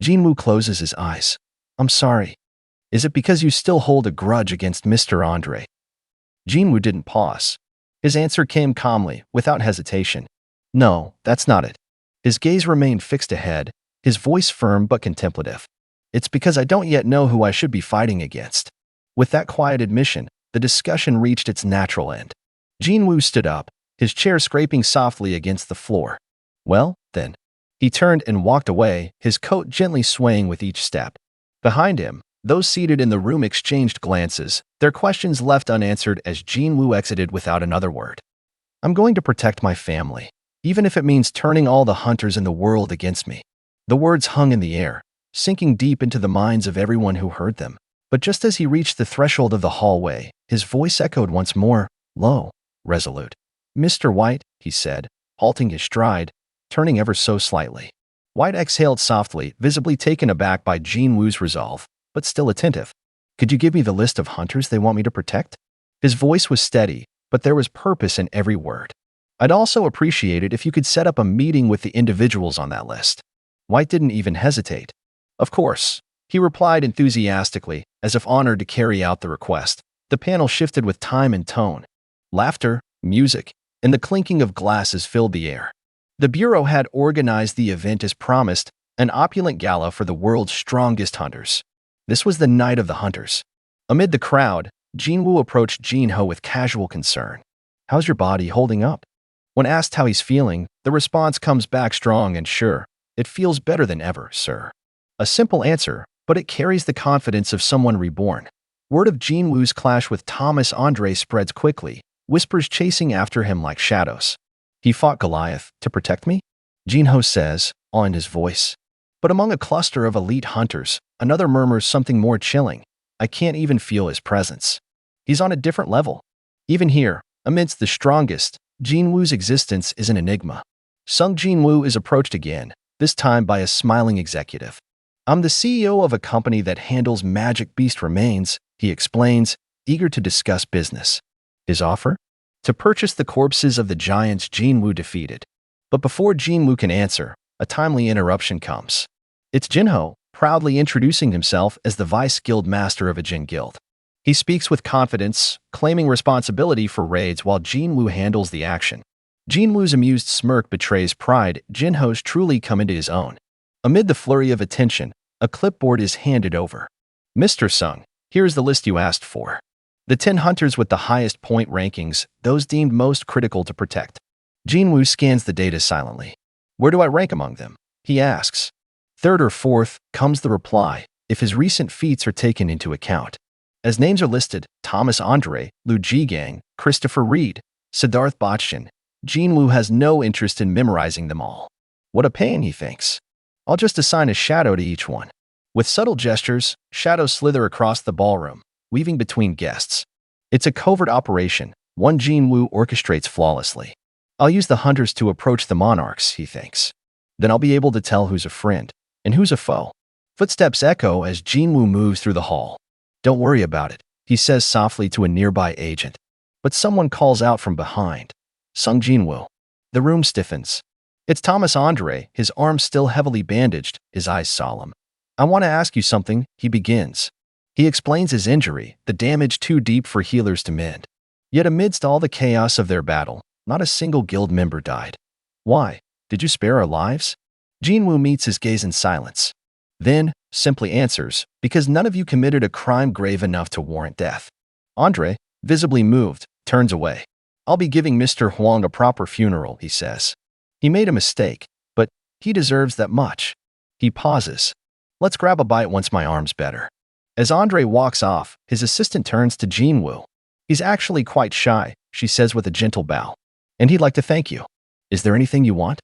Jinwoo closes his eyes. I'm sorry. Is it because you still hold a grudge against Mr. Andre? Jinwoo didn't pause. His answer came calmly, without hesitation. No, that's not it. His gaze remained fixed ahead, his voice firm but contemplative. It's because I don't yet know who I should be fighting against. With that quiet admission, the discussion reached its natural end. Jinwoo stood up, his chair scraping softly against the floor. Well, then. He turned and walked away, his coat gently swaying with each step. Behind him, those seated in the room exchanged glances, their questions left unanswered as Jinwoo exited without another word. I'm going to protect my family, even if it means turning all the hunters in the world against me. The words hung in the air, sinking deep into the minds of everyone who heard them. But just as he reached the threshold of the hallway, his voice echoed once more, low, resolute. Mr. White, he said, halting his stride, turning ever so slightly. White exhaled softly, visibly taken aback by Jinwoo's resolve, but still attentive. Could you give me the list of hunters they want me to protect? His voice was steady, but there was purpose in every word. I'd also appreciate it if you could set up a meeting with the individuals on that list. White didn't even hesitate. Of course, he replied enthusiastically, as if honored to carry out the request. The panel shifted with time and tone. Laughter, music, and the clinking of glasses filled the air. The Bureau had organized the event as promised, an opulent gala for the world's strongest hunters. This was the night of the hunters. Amid the crowd, Jinwoo approached Jinho with casual concern. How's your body holding up? When asked how he's feeling, the response comes back strong and sure. It feels better than ever, sir. A simple answer, but it carries the confidence of someone reborn. Word of Jinwoo's clash with Thomas Andre spreads quickly, whispers chasing after him like shadows. He fought Goliath to protect me? Jinho says, awe in his voice. But among a cluster of elite hunters, another murmurs something more chilling. I can't even feel his presence. He's on a different level. Even here, amidst the strongest, Jinwoo's existence is an enigma. Sung Jinwoo is approached again, this time by a smiling executive. I'm the CEO of a company that handles magic beast remains, he explains, eager to discuss business. His offer? To purchase the corpses of the giants Jinwoo defeated. But before Jinwoo can answer, a timely interruption comes. It's Jinho, proudly introducing himself as the vice guild master of a Jin guild. He speaks with confidence, claiming responsibility for raids while Jinwoo handles the action. Jinwoo's amused smirk betrays pride. Jinho's truly come into his own. Amid the flurry of attention, a clipboard is handed over. Mr. Sung, here's the list you asked for. The 10 hunters with the highest point rankings, those deemed most critical to protect. Jinwoo scans the data silently. Where do I rank among them? He asks. Third or fourth, comes the reply, if his recent feats are taken into account. As names are listed, Thomas Andre, Lu Jigang, Christopher Reed, Siddharth Bachchan, Jinwoo has no interest in memorizing them all. What a pain, he thinks. I'll just assign a shadow to each one. With subtle gestures, shadows slither across the ballroom, weaving between guests. It's a covert operation, one Jinwoo orchestrates flawlessly. I'll use the hunters to approach the monarchs, he thinks. Then I'll be able to tell who's a friend and who's a foe. Footsteps echo as Jinwoo moves through the hall. Don't worry about it, he says softly to a nearby agent. But someone calls out from behind. Sung Jinwoo. The room stiffens. It's Thomas Andre, his arms still heavily bandaged, his eyes solemn. I want to ask you something, he begins. He explains his injury, the damage too deep for healers to mend. Yet amidst all the chaos of their battle, not a single guild member died. Why? Did you spare our lives? Jinwoo meets his gaze in silence. Then, simply answers, because none of you committed a crime grave enough to warrant death. Andre, visibly moved, turns away. I'll be giving Mr. Huang a proper funeral, he says. He made a mistake, but he deserves that much. He pauses. Let's grab a bite once my arm's better. As Andre walks off, his assistant turns to Jinwoo. He's actually quite shy, she says with a gentle bow. And he'd like to thank you. Is there anything you want?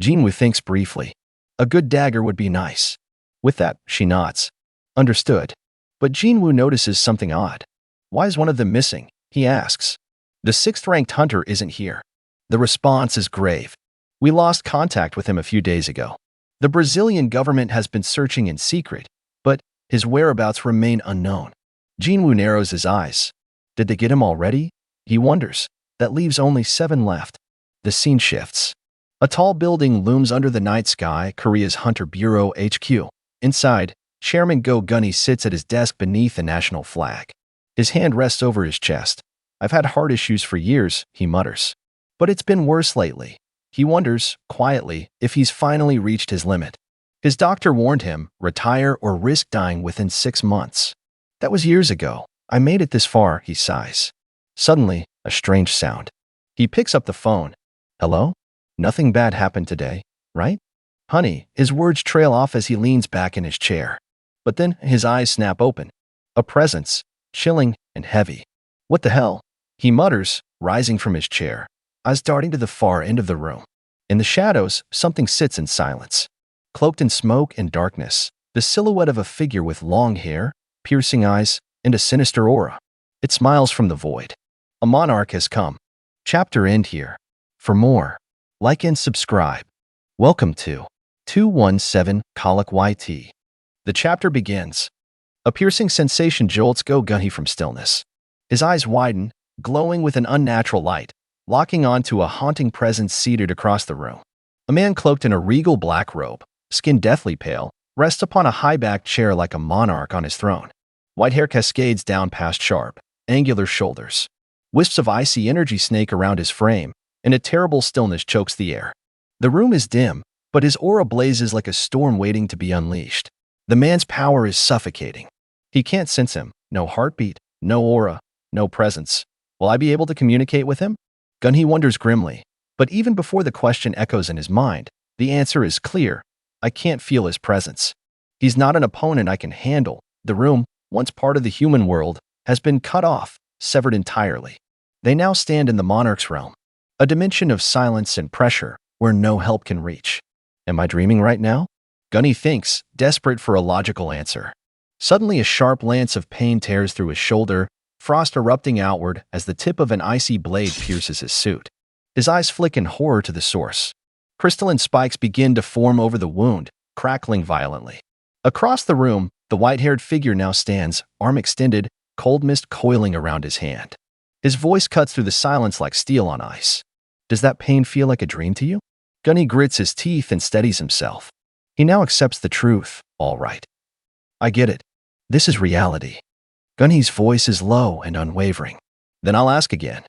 Jinwoo thinks briefly. A good dagger would be nice. With that, she nods. Understood. But Jinwoo notices something odd. Why is one of them missing? He asks. The 6th-ranked hunter isn't here. The response is grave. We lost contact with him a few days ago. The Brazilian government has been searching in secret, but his whereabouts remain unknown. Jinwoo narrows his eyes. Did they get him already? He wonders. That leaves only 7 left. The scene shifts. A tall building looms under the night sky, Korea's Hunter Bureau HQ. Inside, Chairman Go Gunny sits at his desk beneath the national flag. His hand rests over his chest. I've had heart issues for years, he mutters. But it's been worse lately. He wonders, quietly, if he's finally reached his limit. His doctor warned him, retire or risk dying within 6 months. That was years ago. I made it this far, he sighs. Suddenly, a strange sound. He picks up the phone. Hello? Nothing bad happened today, right? Honey, his words trail off as he leans back in his chair. But then his eyes snap open. A presence, chilling and heavy. What the hell? He mutters, rising from his chair, eyes darting to the far end of the room. In the shadows, something sits in silence. Cloaked in smoke and darkness, the silhouette of a figure with long hair, piercing eyes, and a sinister aura. It smiles from the void. A monarch has come. Chapter end here. For more, like and subscribe. Welcome to 217 Colic YT. The chapter begins. A piercing sensation jolts Go Gunny from stillness. His eyes widen, glowing with an unnatural light, locking onto a haunting presence seated across the room. A man cloaked in a regal black robe, skin deathly pale, rests upon a high-backed chair like a monarch on his throne. White hair cascades down past sharp, angular shoulders. Wisps of icy energy snake around his frame, and a terrible stillness chokes the air. The room is dim, but his aura blazes like a storm waiting to be unleashed. The man's power is suffocating. He can't sense him. No heartbeat, no aura, no presence. Will I be able to communicate with him? Gunny wonders grimly. But even before the question echoes in his mind, the answer is clear. I can't feel his presence. He's not an opponent I can handle. The room, once part of the human world, has been cut off, severed entirely. They now stand in the monarch's realm, a dimension of silence and pressure where no help can reach. Am I dreaming right now? Gunny thinks, desperate for a logical answer. Suddenly a sharp lance of pain tears through his shoulder, frost erupting outward as the tip of an icy blade pierces his suit. His eyes flick in horror to the source. Crystalline spikes begin to form over the wound, crackling violently. Across the room, the white-haired figure now stands, arm extended, cold mist coiling around his hand. His voice cuts through the silence like steel on ice. Does that pain feel like a dream to you? Gunny grits his teeth and steadies himself. He now accepts the truth. All right. I get it. This is reality. Gunny's voice is low and unwavering. Then I'll ask again.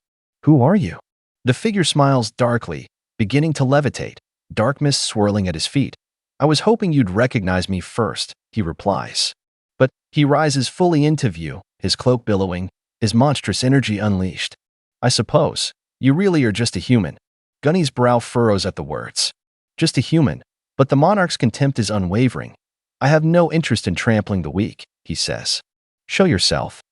Who are you? The figure smiles darkly, beginning to levitate, dark mist swirling at his feet. I was hoping you'd recognize me first, he replies. But he rises fully into view, his cloak billowing, his monstrous energy unleashed. I suppose. You really are just a human. Gunny's brow furrows at the words. Just a human. But the monarch's contempt is unwavering. I have no interest in trampling the weak, he says. Show yourself.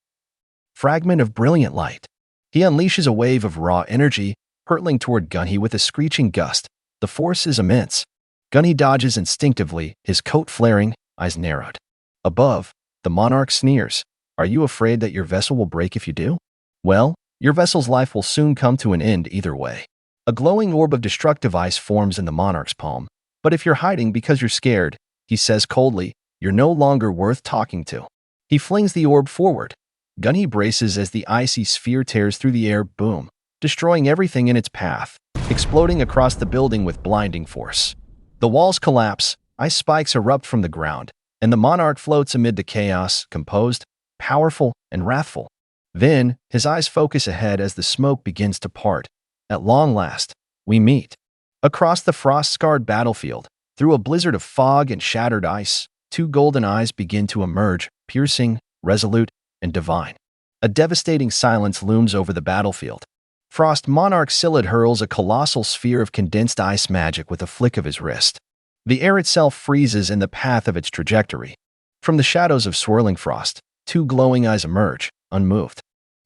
Fragment of brilliant light. He unleashes a wave of raw energy, hurtling toward Gunny with a screeching gust. The force is immense. Gunny dodges instinctively, his coat flaring, eyes narrowed. Above, the monarch sneers. Are you afraid that your vessel will break if you do? Well, your vessel's life will soon come to an end either way. A glowing orb of destructive ice forms in the monarch's palm. But if you're hiding because you're scared, he says coldly, you're no longer worth talking to. He flings the orb forward. Gunny braces as the icy sphere tears through the air, boom, destroying everything in its path. exploding across the building with blinding force. The walls collapse, ice spikes erupt from the ground, and the monarch floats amid the chaos, composed, powerful, and wrathful. Then, his eyes focus ahead as the smoke begins to part. At long last, we meet. Across the frost-scarred battlefield, through a blizzard of fog and shattered ice, two golden eyes begin to emerge, piercing, resolute, and divine. A devastating silence looms over the battlefield. Frost Monarch Sillid hurls a colossal sphere of condensed ice magic with a flick of his wrist. The air itself freezes in the path of its trajectory. From the shadows of swirling frost, two glowing eyes emerge, unmoved.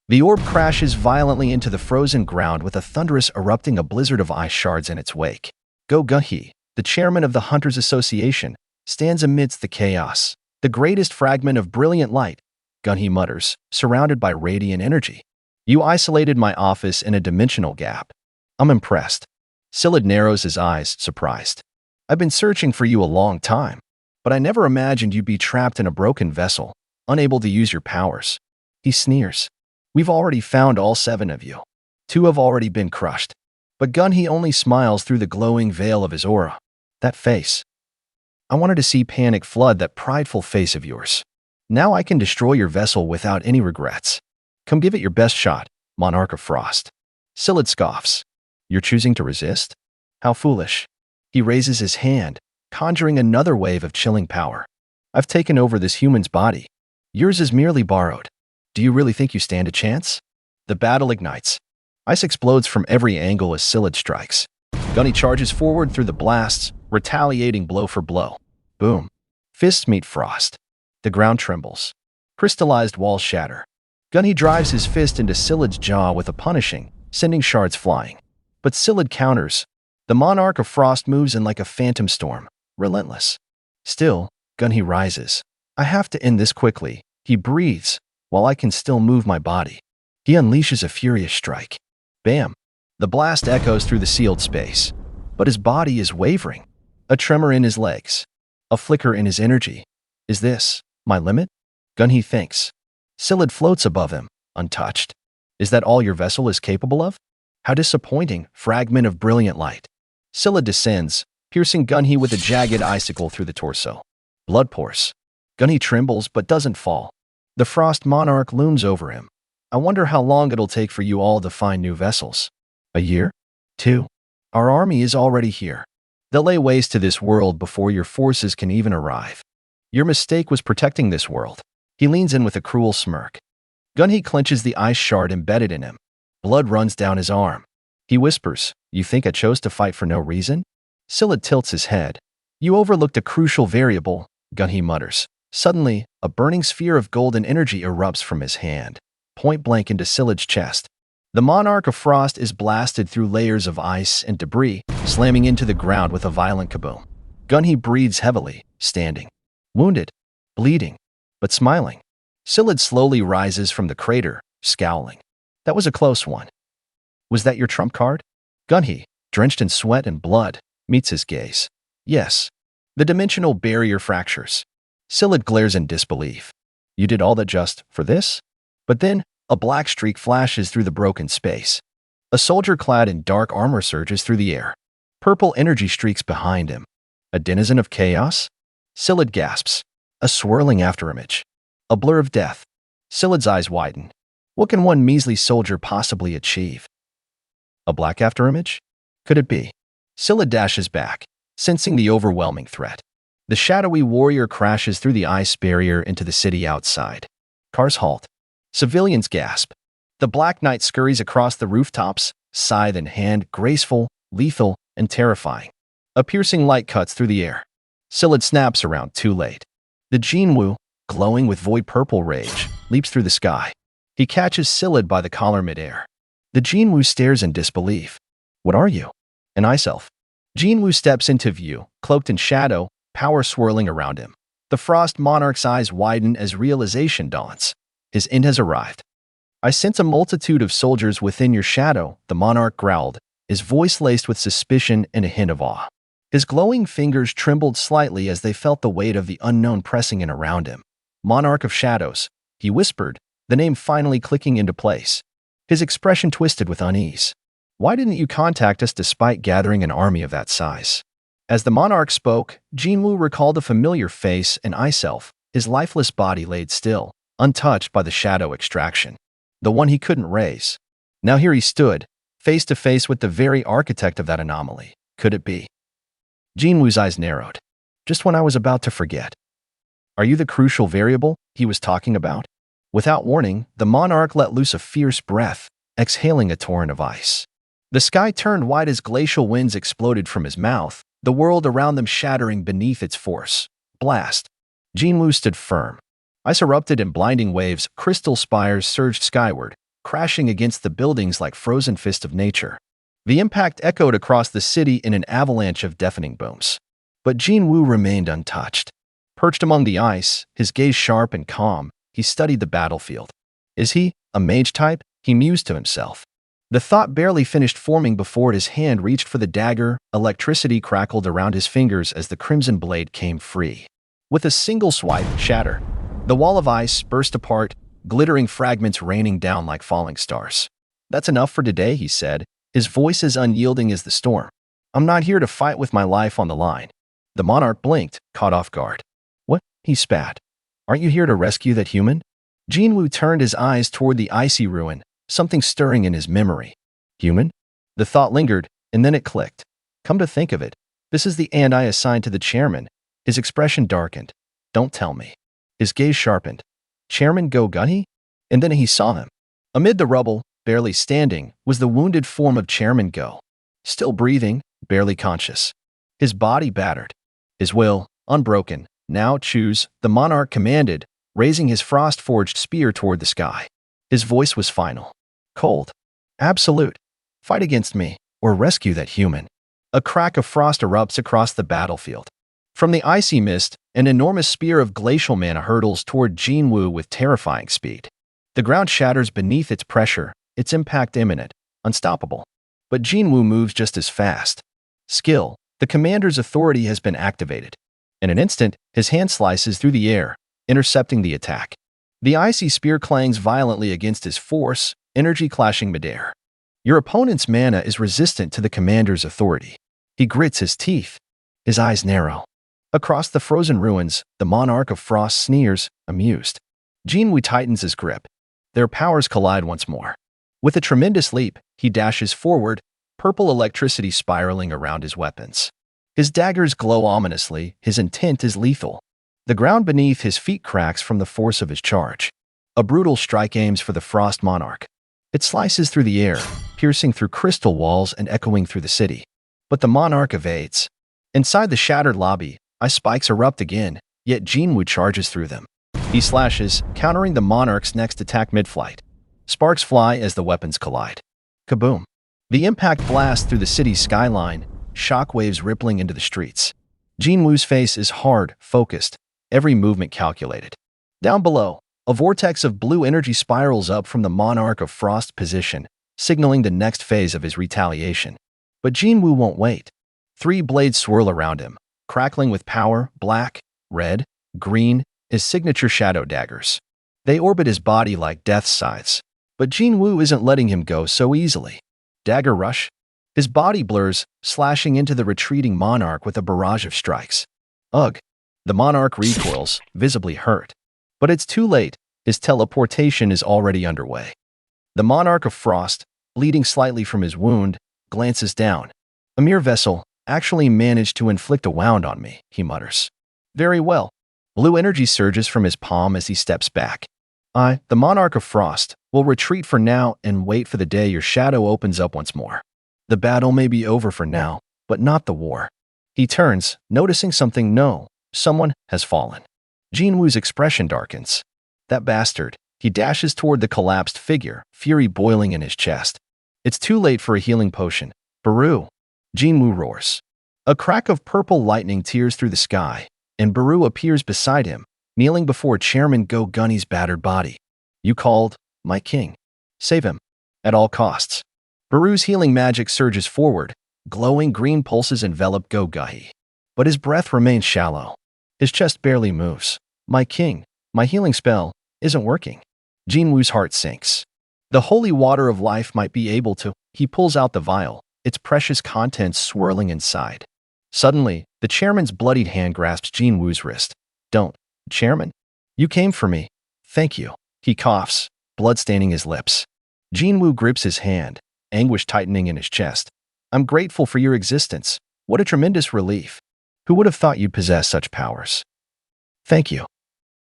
The orb crashes violently into the frozen ground with a thunderous erupting a blizzard of ice shards in its wake. Go-Gunhee, the chairman of the Hunters Association, stands amidst the chaos. The greatest fragment of brilliant light, Gunhee mutters, surrounded by radiant energy. You isolated my office in a dimensional gap. I'm impressed. Sillid narrows his eyes, surprised. I've been searching for you a long time, but I never imagined you'd be trapped in a broken vessel, unable to use your powers. He sneers. We've already found all 7 of you. 2 have already been crushed. But Gunhee only smiles through the glowing veil of his aura. That face. I wanted to see panic flood that prideful face of yours. Now I can destroy your vessel without any regrets. Come give it your best shot, Monarch of Frost. Sillid scoffs. You're choosing to resist? How foolish. He raises his hand, conjuring another wave of chilling power. I've taken over this human's body. Yours is merely borrowed. Do you really think you stand a chance? The battle ignites. Ice explodes from every angle as Sillid strikes. Gunhee charges forward through the blasts, retaliating blow for blow. Boom. Fists meet frost. The ground trembles. Crystallized walls shatter. Gunhee drives his fist into Sillid's jaw with a punishing, sending shards flying. But Sillid counters. The Monarch of Frost moves in like a phantom storm, relentless. Still, Gunhee rises. I have to end this quickly. He breathes, while I can still move my body. He unleashes a furious strike. Bam! The blast echoes through the sealed space. But his body is wavering. A tremor in his legs. A flicker in his energy. Is this my limit? Gunhee thinks. Sillid floats above him, untouched. Is that all your vessel is capable of? How disappointing, fragment of brilliant light. Sillid descends, piercing Gunhee with a jagged icicle through the torso. Blood pours. Gunhee trembles but doesn't fall. The Frost Monarch looms over him. I wonder how long it'll take for you all to find new vessels. A year? 2. Our army is already here. They'll lay waste to this world before your forces can even arrive. Your mistake was protecting this world. He leans in with a cruel smirk. Gunhee clenches the ice shard embedded in him. Blood runs down his arm. He whispers, You think I chose to fight for no reason? Sillid tilts his head. You overlooked a crucial variable, Gunhee mutters. Suddenly, a burning sphere of golden energy erupts from his hand, point blank into Sillid's chest. The Monarch of Frost is blasted through layers of ice and debris, slamming into the ground with a violent kaboom. Gunhee breathes heavily, standing. Wounded, bleeding, but smiling. Sillid slowly rises from the crater, scowling. That was a close one. Was that your trump card? Gunhee, drenched in sweat and blood, meets his gaze. Yes. The dimensional barrier fractures. Sillid glares in disbelief. You did all that just for this? But then, a black streak flashes through the broken space. A soldier clad in dark armor surges through the air. Purple energy streaks behind him. A denizen of chaos? Sillid gasps. A swirling afterimage. A blur of death. Sillid's eyes widen. What can one measly soldier possibly achieve? A black afterimage? Could it be? Sillid dashes back, sensing the overwhelming threat. The shadowy warrior crashes through the ice barrier into the city outside. Cars halt. Civilians gasp. The Black Knight scurries across the rooftops, scythe in hand, graceful, lethal, and terrifying. A piercing light cuts through the air. Sillid snaps around too late. The Jinwoo, glowing with void purple rage, leaps through the sky. He catches Sillid by the collar midair. The Jinwoo stares in disbelief. What are you? An ice elf. Jinwoo steps into view, cloaked in shadow, power swirling around him. The Frost Monarch's eyes widen as realization dawns. His end has arrived. I sense a multitude of soldiers within your shadow, the monarch growled, his voice laced with suspicion and a hint of awe. His glowing fingers trembled slightly as they felt the weight of the unknown pressing in around him. Monarch of Shadows, he whispered, the name finally clicking into place. His expression twisted with unease. Why didn't you contact us despite gathering an army of that size? As the monarch spoke, Jinwoo recalled a familiar face and eye self, his lifeless body laid still, untouched by the shadow extraction. The one he couldn't raise. Now here he stood, face to face with the very architect of that anomaly. Could it be? Jinwoo's eyes narrowed. Just when I was about to forget. Are you the crucial variable he was talking about? Without warning, the monarch let loose a fierce breath, exhaling a torrent of ice. The sky turned white as glacial winds exploded from his mouth, the world around them shattering beneath its force. Blast. Jinwoo stood firm. Ice erupted in blinding waves, crystal spires surged skyward, crashing against the buildings like frozen fists of nature. The impact echoed across the city in an avalanche of deafening booms. But Jinwoo remained untouched. Perched among the ice, his gaze sharp and calm, he studied the battlefield. Is he a mage type? He mused to himself. The thought barely finished forming before his hand reached for the dagger. Electricity crackled around his fingers as the crimson blade came free. With a single swipe, shatter. The wall of ice burst apart, glittering fragments raining down like falling stars. That's enough for today, he said, his voice as unyielding as the storm. I'm not here to fight with my life on the line. The monarch blinked, caught off guard. What? He spat. Aren't you here to rescue that human? Jinwoo turned his eyes toward the icy ruin, something stirring in his memory. Human? The thought lingered, and then it clicked. Come to think of it, this is the ant I assigned to the chairman. His expression darkened. Don't tell me. His gaze sharpened. Chairman Go-Gunhee? And then he saw him. Amid the rubble, barely standing, was the wounded form of Chairman Go. Still breathing, barely conscious. His body battered. His will, unbroken. Now choose, the monarch commanded, raising his frost-forged spear toward the sky. His voice was final. Cold. Absolute. Fight against me, or rescue that human. A crack of frost erupts across the battlefield. From the icy mist, an enormous spear of glacial mana hurtles toward Jinwoo with terrifying speed. The ground shatters beneath its pressure, its impact imminent, unstoppable. But Jinwoo moves just as fast. Skill. The commander's authority has been activated. In an instant, his hand slices through the air, intercepting the attack. The icy spear clangs violently against his force, energy clashing midair. Your opponent's mana is resistant to the commander's authority. He grits his teeth. His eyes narrow. Across the frozen ruins, the monarch of frost sneers, amused. Jinwoo tightens his grip. Their powers collide once more. With a tremendous leap, he dashes forward, purple electricity spiraling around his weapons. His daggers glow ominously, his intent is lethal. The ground beneath his feet cracks from the force of his charge. A brutal strike aims for the frost monarch. It slices through the air, piercing through crystal walls and echoing through the city. But the monarch evades. Inside the shattered lobby, ice spikes erupt again, yet Jinwoo charges through them. He slashes, countering the monarch's next attack mid-flight. Sparks fly as the weapons collide. Kaboom! The impact blasts through the city's skyline, shockwaves rippling into the streets. Jinwoo's face is hard, focused, every movement calculated. Down below, a vortex of blue energy spirals up from the monarch of frost position, signaling the next phase of his retaliation. But Jinwoo won't wait. 3 blades swirl around him, crackling with power, black, red, green, his signature shadow daggers. They orbit his body like death scythes. But Jinwoo isn't letting him go so easily. Dagger rush. His body blurs, slashing into the retreating monarch with a barrage of strikes. Ugh. The monarch recoils, visibly hurt. But it's too late. His teleportation is already underway. The monarch of frost, bleeding slightly from his wound, glances down. A mere vessel, actually managed to inflict a wound on me, he mutters. Very well. Blue energy surges from his palm as he steps back. I, the monarch of frost, will retreat for now and wait for the day your shadow opens up once more. The battle may be over for now, but not the war. He turns, noticing something. No, someone has fallen. Jinwoo's expression darkens. That bastard. He dashes toward the collapsed figure, fury boiling in his chest. It's too late for a healing potion. Baru. Jinwoo roars. A crack of purple lightning tears through the sky, and Baru appears beside him, kneeling before Chairman Go-Gunhee's battered body. You called, my king. Save him. At all costs. Baru's healing magic surges forward. Glowing green pulses envelop Go-Gunhee. But his breath remains shallow. His chest barely moves. My king, my healing spell, isn't working. Jinwoo's heart sinks. The holy water of life might be able to, He pulls out the vial, its precious contents swirling inside. Suddenly, the chairman's bloodied hand grasps Jinwoo's wrist. Don't, chairman. You came for me. Thank you. He coughs, blood staining his lips. Jinwoo grips his hand, anguish tightening in his chest. I'm grateful for your existence. What a tremendous relief. Who would have thought you'd possess such powers? Thank you.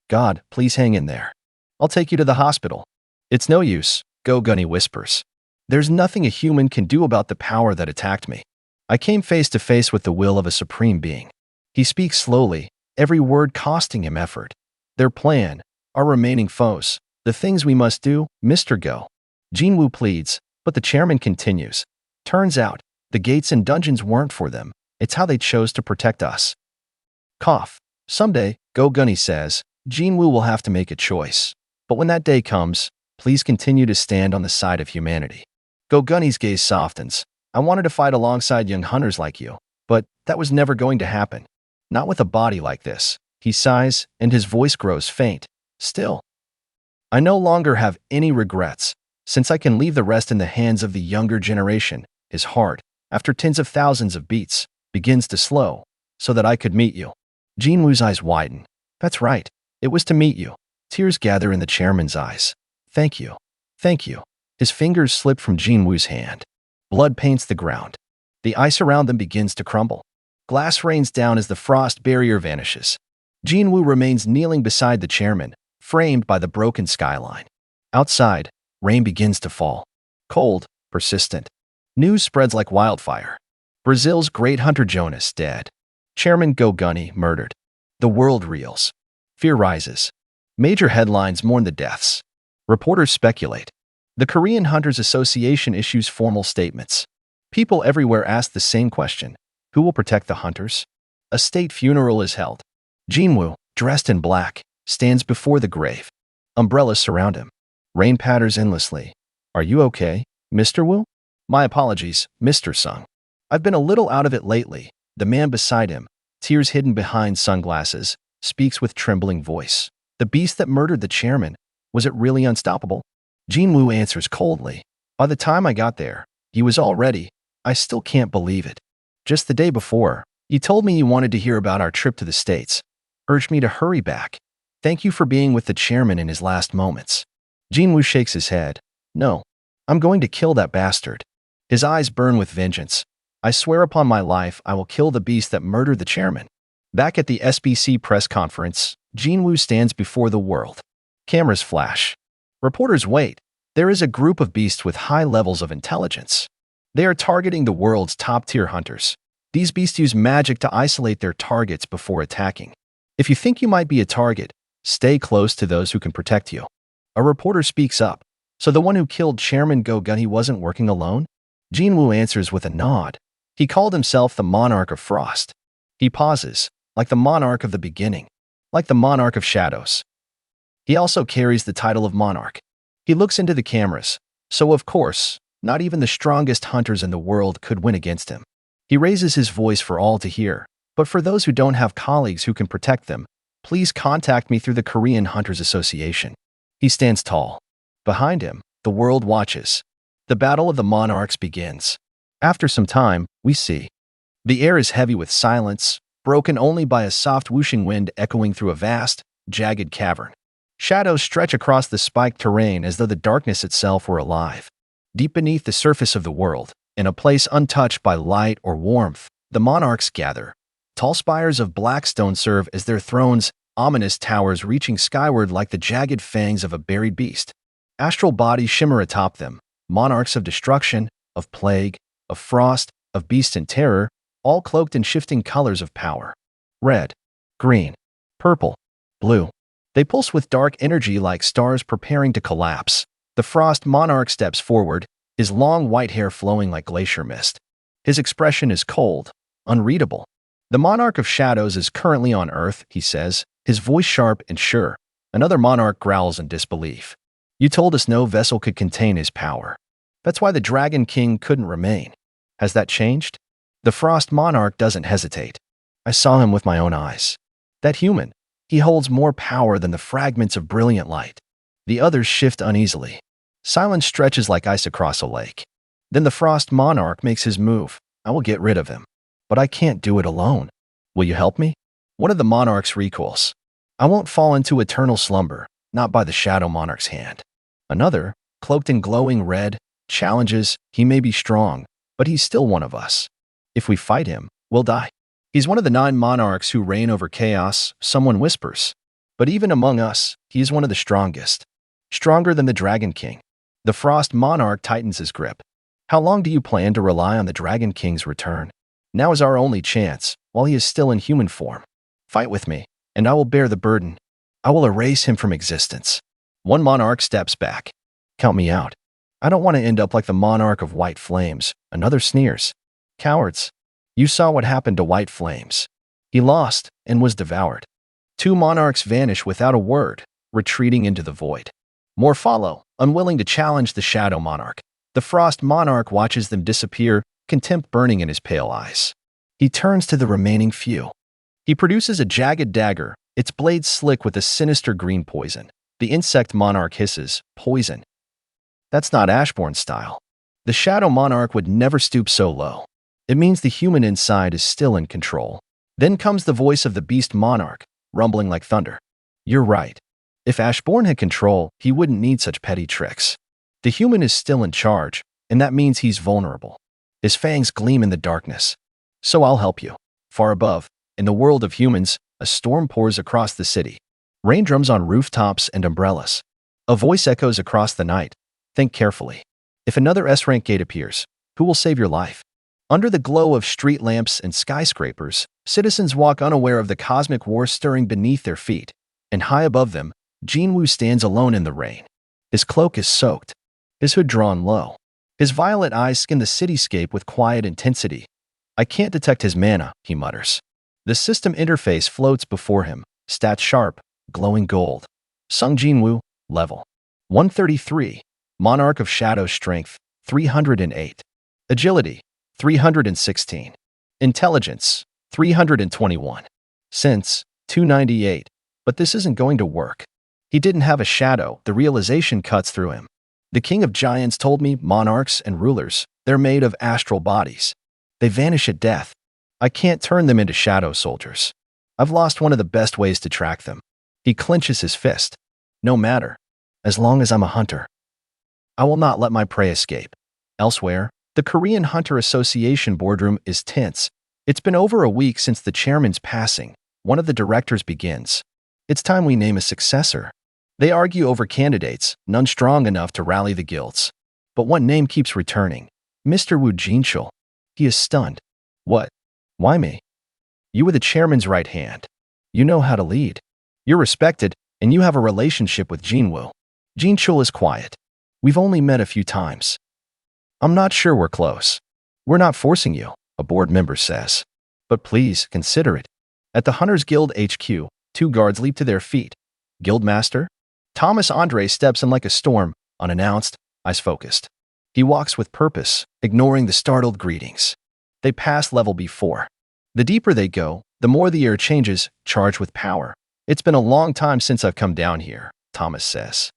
God, please hang in there. I'll take you to the hospital. It's no use, Go-Gunny whispers. There's nothing a human can do about the power that attacked me. I came face to face with the will of a supreme being. He speaks slowly, every word costing him effort. Their plan, our remaining foes, the things we must do, Mr. Go. Jinwoo pleads, but the chairman continues. Turns out, the gates and dungeons weren't for them. It's how they chose to protect us. Cough. Someday, Go-Gunny says, Jinwoo will have to make a choice. But when that day comes, please continue to stand on the side of humanity. Go-Gunny's gaze softens. I wanted to fight alongside young hunters like you, but that was never going to happen. Not with a body like this. He sighs, and his voice grows faint. Still, I no longer have any regrets, since I can leave the rest in the hands of the younger generation. His heart, after tens of thousands of beats, begins to slow, so that I could meet you. Jinwoo's eyes widen. That's right. It was to meet you. Tears gather in the chairman's eyes. Thank you. Thank you. His fingers slip from Jinwoo's hand. Blood paints the ground. The ice around them begins to crumble. Glass rains down as the frost barrier vanishes. Jinwoo remains kneeling beside the chairman, framed by the broken skyline. Outside, rain begins to fall. Cold, persistent. News spreads like wildfire. Brazil's great hunter Jonas dead. Chairman Go-Gunny murdered. The world reels. Fear rises. Major headlines mourn the deaths. Reporters speculate. The Korean Hunters Association issues formal statements. People everywhere ask the same question. Who will protect the hunters? A state funeral is held. Jinwoo, dressed in black, stands before the grave. Umbrellas surround him. Rain patters endlessly. Are you okay, Mr. Woo? My apologies, Mr. Sung. I've been a little out of it lately. The man beside him, tears hidden behind sunglasses, speaks with trembling voice. The beast that murdered the chairman, was it really unstoppable? Jinwoo answers coldly. By the time I got there, he was already. I still can't believe it. Just the day before, you told me you wanted to hear about our trip to the States. Urged me to hurry back. Thank you for being with the chairman in his last moments. Jinwoo shakes his head. No, I'm going to kill that bastard. His eyes burn with vengeance. I swear upon my life I will kill the beast that murdered the chairman. Back at the SBC press conference, Jinwoo stands before the world. Cameras flash. Reporters wait. There is a group of beasts with high levels of intelligence. They are targeting the world's top-tier hunters. These beasts use magic to isolate their targets before attacking. If you think you might be a target, stay close to those who can protect you. A reporter speaks up. So the one who killed Chairman Go-Gunny wasn't working alone? Jinwoo answers with a nod. He called himself the Monarch of Frost. He pauses, like the monarch of the beginning, like the monarch of shadows. He also carries the title of monarch. He looks into the cameras, so of course, not even the strongest hunters in the world could win against him. He raises his voice for all to hear, but for those who don't have colleagues who can protect them, please contact me through the Korean Hunters Association. He stands tall. Behind him, the world watches. The battle of the monarchs begins. After some time, we see. The air is heavy with silence, broken only by a soft whooshing wind echoing through a vast, jagged cavern. Shadows stretch across the spiked terrain as though the darkness itself were alive. Deep beneath the surface of the world, in a place untouched by light or warmth, the monarchs gather. Tall spires of black stone serve as their thrones, ominous towers reaching skyward like the jagged fangs of a buried beast. Astral bodies shimmer atop them, monarchs of destruction, of plague, of frost, of beast and terror, all cloaked in shifting colors of power. Red, green, purple, blue. They pulse with dark energy like stars preparing to collapse. The frost monarch steps forward, his long white hair flowing like glacier mist. His expression is cold, unreadable. The monarch of shadows is currently on Earth, he says, his voice sharp and sure. Another monarch growls in disbelief. You told us no vessel could contain his power. That's why the Dragon King couldn't remain. Has that changed? The frost monarch doesn't hesitate. I saw him with my own eyes. That human. He holds more power than the fragments of brilliant light. The others shift uneasily. Silence stretches like ice across a lake. Then the Frost Monarch makes his move. I will get rid of him. But I can't do it alone. Will you help me? One of the monarchs recoils. I won't fall into eternal slumber, not by the Shadow Monarch's hand. Another, cloaked in glowing red, challenges. He may be strong, but he's still one of us. If we fight him, we'll die. He's one of the 9 monarchs who reign over chaos, someone whispers. But even among us, he is one of the strongest. Stronger than the Dragon King. The Frost Monarch tightens his grip. How long do you plan to rely on the Dragon King's return? Now is our only chance, while he is still in human form. Fight with me, and I will bear the burden. I will erase him from existence. One monarch steps back. Count me out. I don't want to end up like the monarch of White Flames. Another sneers. Cowards. You saw what happened to White Flames. He lost and was devoured. 2 monarchs vanish without a word, retreating into the void. More follow, unwilling to challenge the Shadow Monarch. The Frost Monarch watches them disappear, contempt burning in his pale eyes. He turns to the remaining few. He produces a jagged dagger, its blade slick with a sinister green poison. The insect monarch hisses, poison. That's not Ashbourne style. The Shadow Monarch would never stoop so low. It means the human inside is still in control. Then comes the voice of the Beast Monarch, rumbling like thunder. You're right. If Ashbourne had control, he wouldn't need such petty tricks. The human is still in charge, and that means he's vulnerable. His fangs gleam in the darkness. So I'll help you. Far above, in the world of humans, a storm pours across the city. Rain drums on rooftops and umbrellas. A voice echoes across the night. Think carefully. If another S-rank gate appears, who will save your life? Under the glow of street lamps and skyscrapers, citizens walk unaware of the cosmic war stirring beneath their feet. And high above them, Jinwoo stands alone in the rain. His cloak is soaked, his hood drawn low. His violet eyes skin the cityscape with quiet intensity. I can't detect his mana, he mutters. The system interface floats before him, stats sharp, glowing gold. Sung Jinwoo, level 133. Monarch of Shadow Strength, 308. Agility, 316. Intelligence, 321. Sense, 298. But this isn't going to work. He didn't have a shadow. The realization cuts through him. The King of Giants told me monarchs and rulers, they're made of astral bodies. They vanish at death. I can't turn them into shadow soldiers. I've lost one of the best ways to track them. He clenches his fist. No matter. As long as I'm a hunter. I will not let my prey escape. Elsewhere, the Korean Hunter Association boardroom is tense. It's been over a week since the chairman's passing. One of the directors begins. It's time we name a successor. They argue over candidates, none strong enough to rally the guilds. But one name keeps returning. Mr. Woo Jinchul. He is stunned. What? Why me? You were the chairman's right hand. You know how to lead. You're respected, and you have a relationship with Jinwoo. Jinchul is quiet. We've only met a few times. I'm not sure we're close. We're not forcing you, a board member says. But please, consider it. At the Hunters Guild HQ, 2 guards leap to their feet. Guildmaster? Thomas Andre steps in like a storm, unannounced, eyes focused. He walks with purpose, ignoring the startled greetings. They pass level B4. The deeper they go, the more the air changes, charged with power. It's been a long time since I've come down here, Thomas says.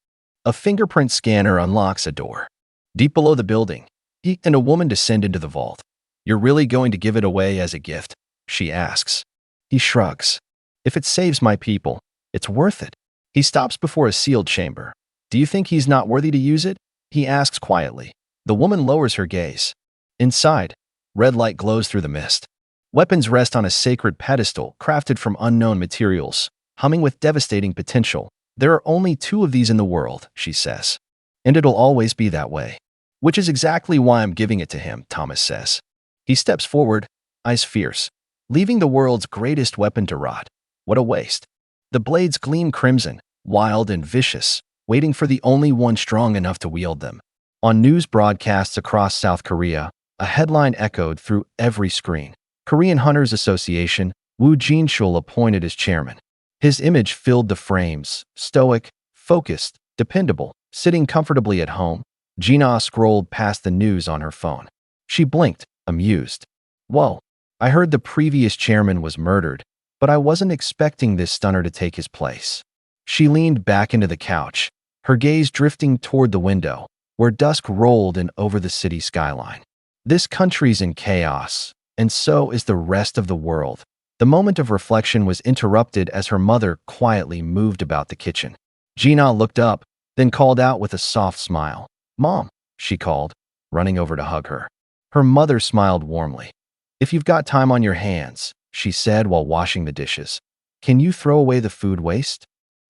A fingerprint scanner unlocks a door. Deep below the building, he and a woman descend into the vault. You're really going to give it away as a gift? She asks. He shrugs. If it saves my people, it's worth it. He stops before a sealed chamber. Do you think he's not worthy to use it? He asks quietly. The woman lowers her gaze. Inside, red light glows through the mist. Weapons rest on a sacred pedestal crafted from unknown materials, humming with devastating potential. There are only 2 of these in the world, she says. And it'll always be that way. Which is exactly why I'm giving it to him, Thomas says. He steps forward, eyes fierce, leaving the world's greatest weapon to rot. What a waste. The blades gleam crimson, wild and vicious, waiting for the only one strong enough to wield them. On news broadcasts across South Korea, a headline echoed through every screen. Korean Hunters Association, Woo Jinchul appointed as chairman. His image filled the frames, stoic, focused, dependable, sitting comfortably at home. Gina scrolled past the news on her phone. She blinked, amused. Whoa, I heard the previous chairman was murdered, but I wasn't expecting this stunner to take his place. She leaned back into the couch, her gaze drifting toward the window, where dusk rolled in over the city skyline. This country's in chaos, and so is the rest of the world. The moment of reflection was interrupted as her mother quietly moved about the kitchen. Gina looked up, then called out with a soft smile. "Mom," she called, running over to hug her. Her mother smiled warmly. "If you've got time on your hands," she said while washing the dishes, "can you throw away the food waste?"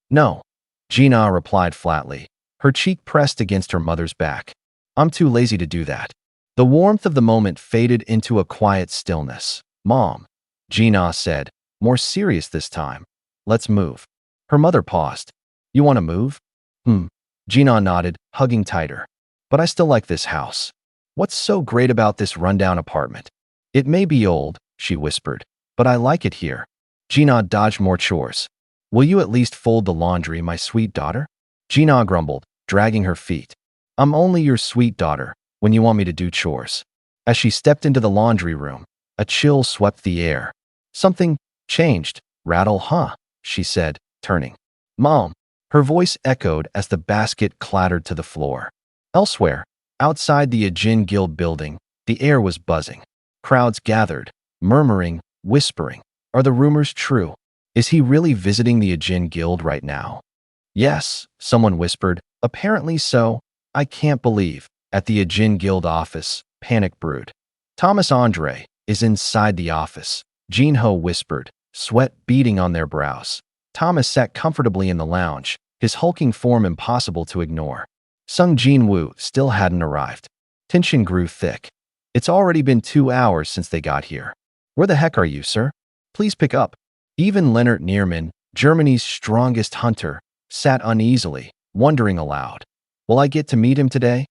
"No," Gina replied flatly, her cheek pressed against her mother's back. "I'm too lazy to do that." The warmth of the moment faded into a quiet stillness. "Mom," Gina said, more serious this time, "let's move." Her mother paused. "You want to move?" Gina nodded, hugging tighter. "But I still like this house. What's so great about this rundown apartment?" "It may be old," she whispered, "but I like it here." Gina dodged more chores. "Will you at least fold the laundry, my sweet daughter?" Gina grumbled, dragging her feet. "I'm only your sweet daughter when you want me to do chores." As she stepped into the laundry room, a chill swept the air. "Something changed, Rattle, huh?" she said, turning. "Mom." Her voice echoed as the basket clattered to the floor. Elsewhere, outside the Ajin Guild building, the air was buzzing. Crowds gathered, murmuring, whispering. Are the rumors true? Is he really visiting the Ajin Guild right now? "Yes," someone whispered. "Apparently so. I can't believe." At the Ajin Guild office, panic brewed. "Thomas Andre is inside the office," Jinho whispered, sweat beading on their brows. Thomas sat comfortably in the lounge, his hulking form impossible to ignore. Sung Jinwoo still hadn't arrived. Tension grew thick. "It's already been 2 hours since they got here." "Where the heck are you, sir? Please pick up." Even Leonard Neerman, Germany's strongest hunter, sat uneasily, wondering aloud. "Will I get to meet him today?"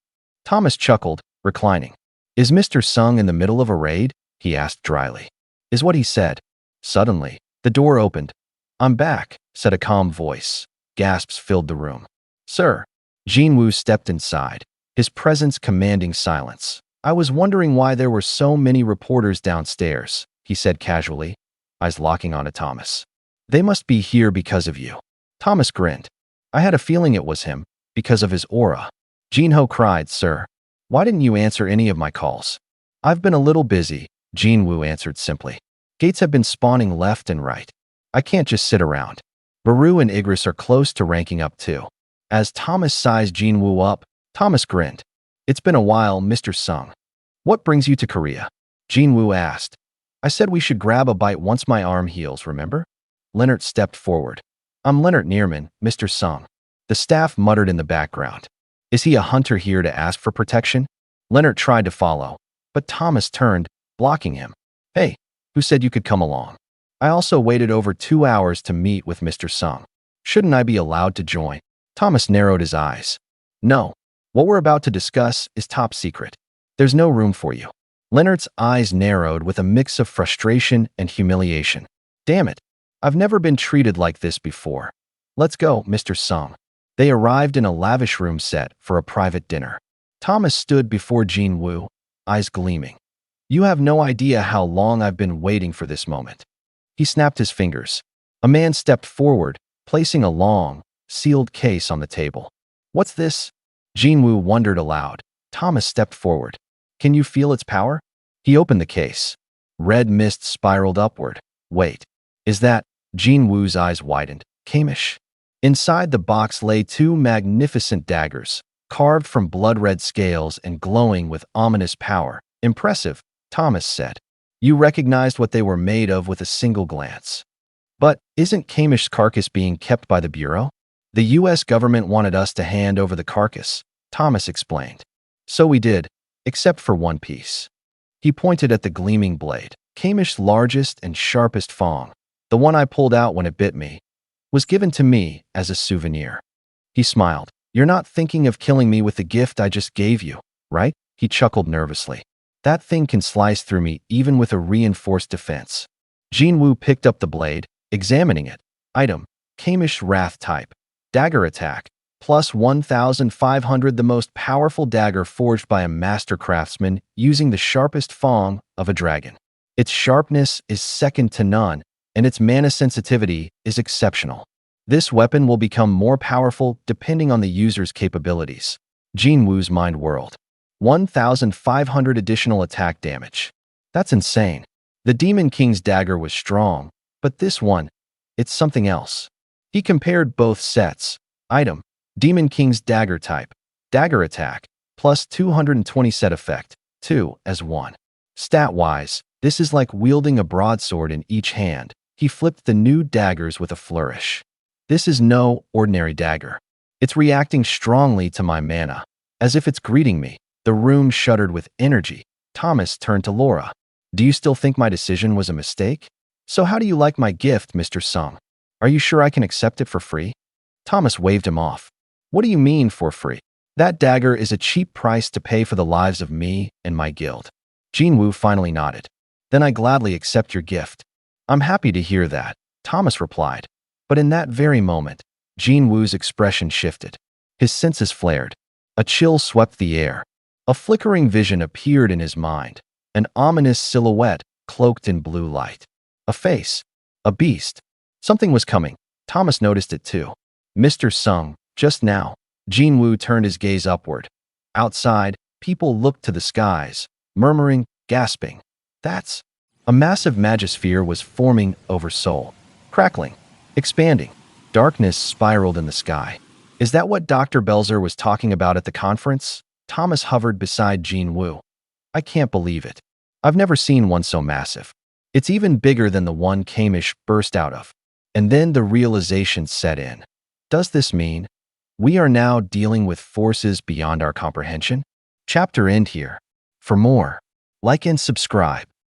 Thomas chuckled, reclining. "Is Mr. Sung in the middle of a raid?" he asked dryly. "Is what he said." Suddenly, the door opened. "I'm back," said a calm voice. Gasps filled the room. "Sir." Jinwoo stepped inside, his presence commanding silence. "I was wondering why there were so many reporters downstairs," he said casually, eyes locking onto Thomas. "They must be here because of you." Thomas grinned. "I had a feeling it was him, because of his aura." Jinho cried, "Sir, why didn't you answer any of my calls?" "I've been a little busy," Jinwoo answered simply. "Gates have been spawning left and right. I can't just sit around." Baru and Igris are close to ranking up too. As Thomas sized Jinwoo up, Thomas grinned. "It's been a while, Mr. Sung. What brings you to Korea?" Jinwoo asked. "I said we should grab a bite once my arm heals, remember?" Leonard stepped forward. "I'm Leonard Neerman, Mr. Sung." The staff muttered in the background. "Is he a hunter here to ask for protection?" Leonard tried to follow, but Thomas turned, blocking him. "Hey, who said you could come along? I also waited over 2 hours to meet with Mr. Sung. Shouldn't I be allowed to join?" Thomas narrowed his eyes. "No. What we're about to discuss is top secret. There's no room for you." Leonard's eyes narrowed with a mix of frustration and humiliation. "Damn it. I've never been treated like this before. Let's go, Mr. Sung." They arrived in a lavish room set for a private dinner. Thomas stood before Jinwoo, eyes gleaming. "You have no idea how long I've been waiting for this moment." He snapped his fingers. A man stepped forward, placing a long, sealed case on the table. "What's this?" Jinwoo wondered aloud. Thomas stepped forward. "Can you feel its power?" He opened the case. Red mist spiraled upward. "Wait. Is that?" Jinwoo's eyes widened. "Kamish?" Inside the box lay 2 magnificent daggers, carved from blood-red scales and glowing with ominous power. "Impressive," Thomas said. "You recognized what they were made of with a single glance." "But isn't Kamish's carcass being kept by the Bureau?" "The U.S. government wanted us to hand over the carcass," Thomas explained. "So we did, except for one piece." He pointed at the gleaming blade. "Kamish's largest and sharpest fang, the one I pulled out when it bit me, was given to me as a souvenir." He smiled. "You're not thinking of killing me with the gift I just gave you, right?" He chuckled nervously. "That thing can slice through me even with a reinforced defense." Jinwoo picked up the blade, examining it. Item: Kamish Wrath type. Dagger attack, plus 1,500. The most powerful dagger forged by a master craftsman using the sharpest fang of a dragon. Its sharpness is second to none, and its mana sensitivity is exceptional. This weapon will become more powerful depending on the user's capabilities. Jinwoo's mind whirled. 1,500 additional attack damage. That's insane. The Demon King's dagger was strong, but this one, it's something else. He compared both sets. Item: Demon King's dagger type. Dagger attack, plus 220 set effect, 2 as 1. Stat-wise, this is like wielding a broadsword in each hand. He flipped the new daggers with a flourish. This is no ordinary dagger. It's reacting strongly to my mana, as if it's greeting me. The room shuddered with energy. Thomas turned to Laura. Do you still think my decision was a mistake? So how do you like my gift, Mr. Sung? Are you sure I can accept it for free? Thomas waved him off. What do you mean for free? That dagger is a cheap price to pay for the lives of me and my guild. Jinwoo finally nodded. Then I gladly accept your gift. I'm happy to hear that, Thomas replied. But in that very moment, Jinwoo's expression shifted. His senses flared. A chill swept the air. A flickering vision appeared in his mind. An ominous silhouette cloaked in blue light. A face. A beast. Something was coming. Thomas noticed it too. Mr. Sung, just now. Jinwoo turned his gaze upward. Outside, people looked to the skies, murmuring, gasping. That's... A massive magisphere was forming over Seoul. Crackling. Expanding. Darkness spiraled in the sky. Is that what Dr. Belzer was talking about at the conference? Thomas hovered beside Jinwoo. I can't believe it. I've never seen one so massive. It's even bigger than the one Kamish burst out of. And then the realization set in. Does this mean we are now dealing with forces beyond our comprehension? Chapter end here. For more, like and subscribe.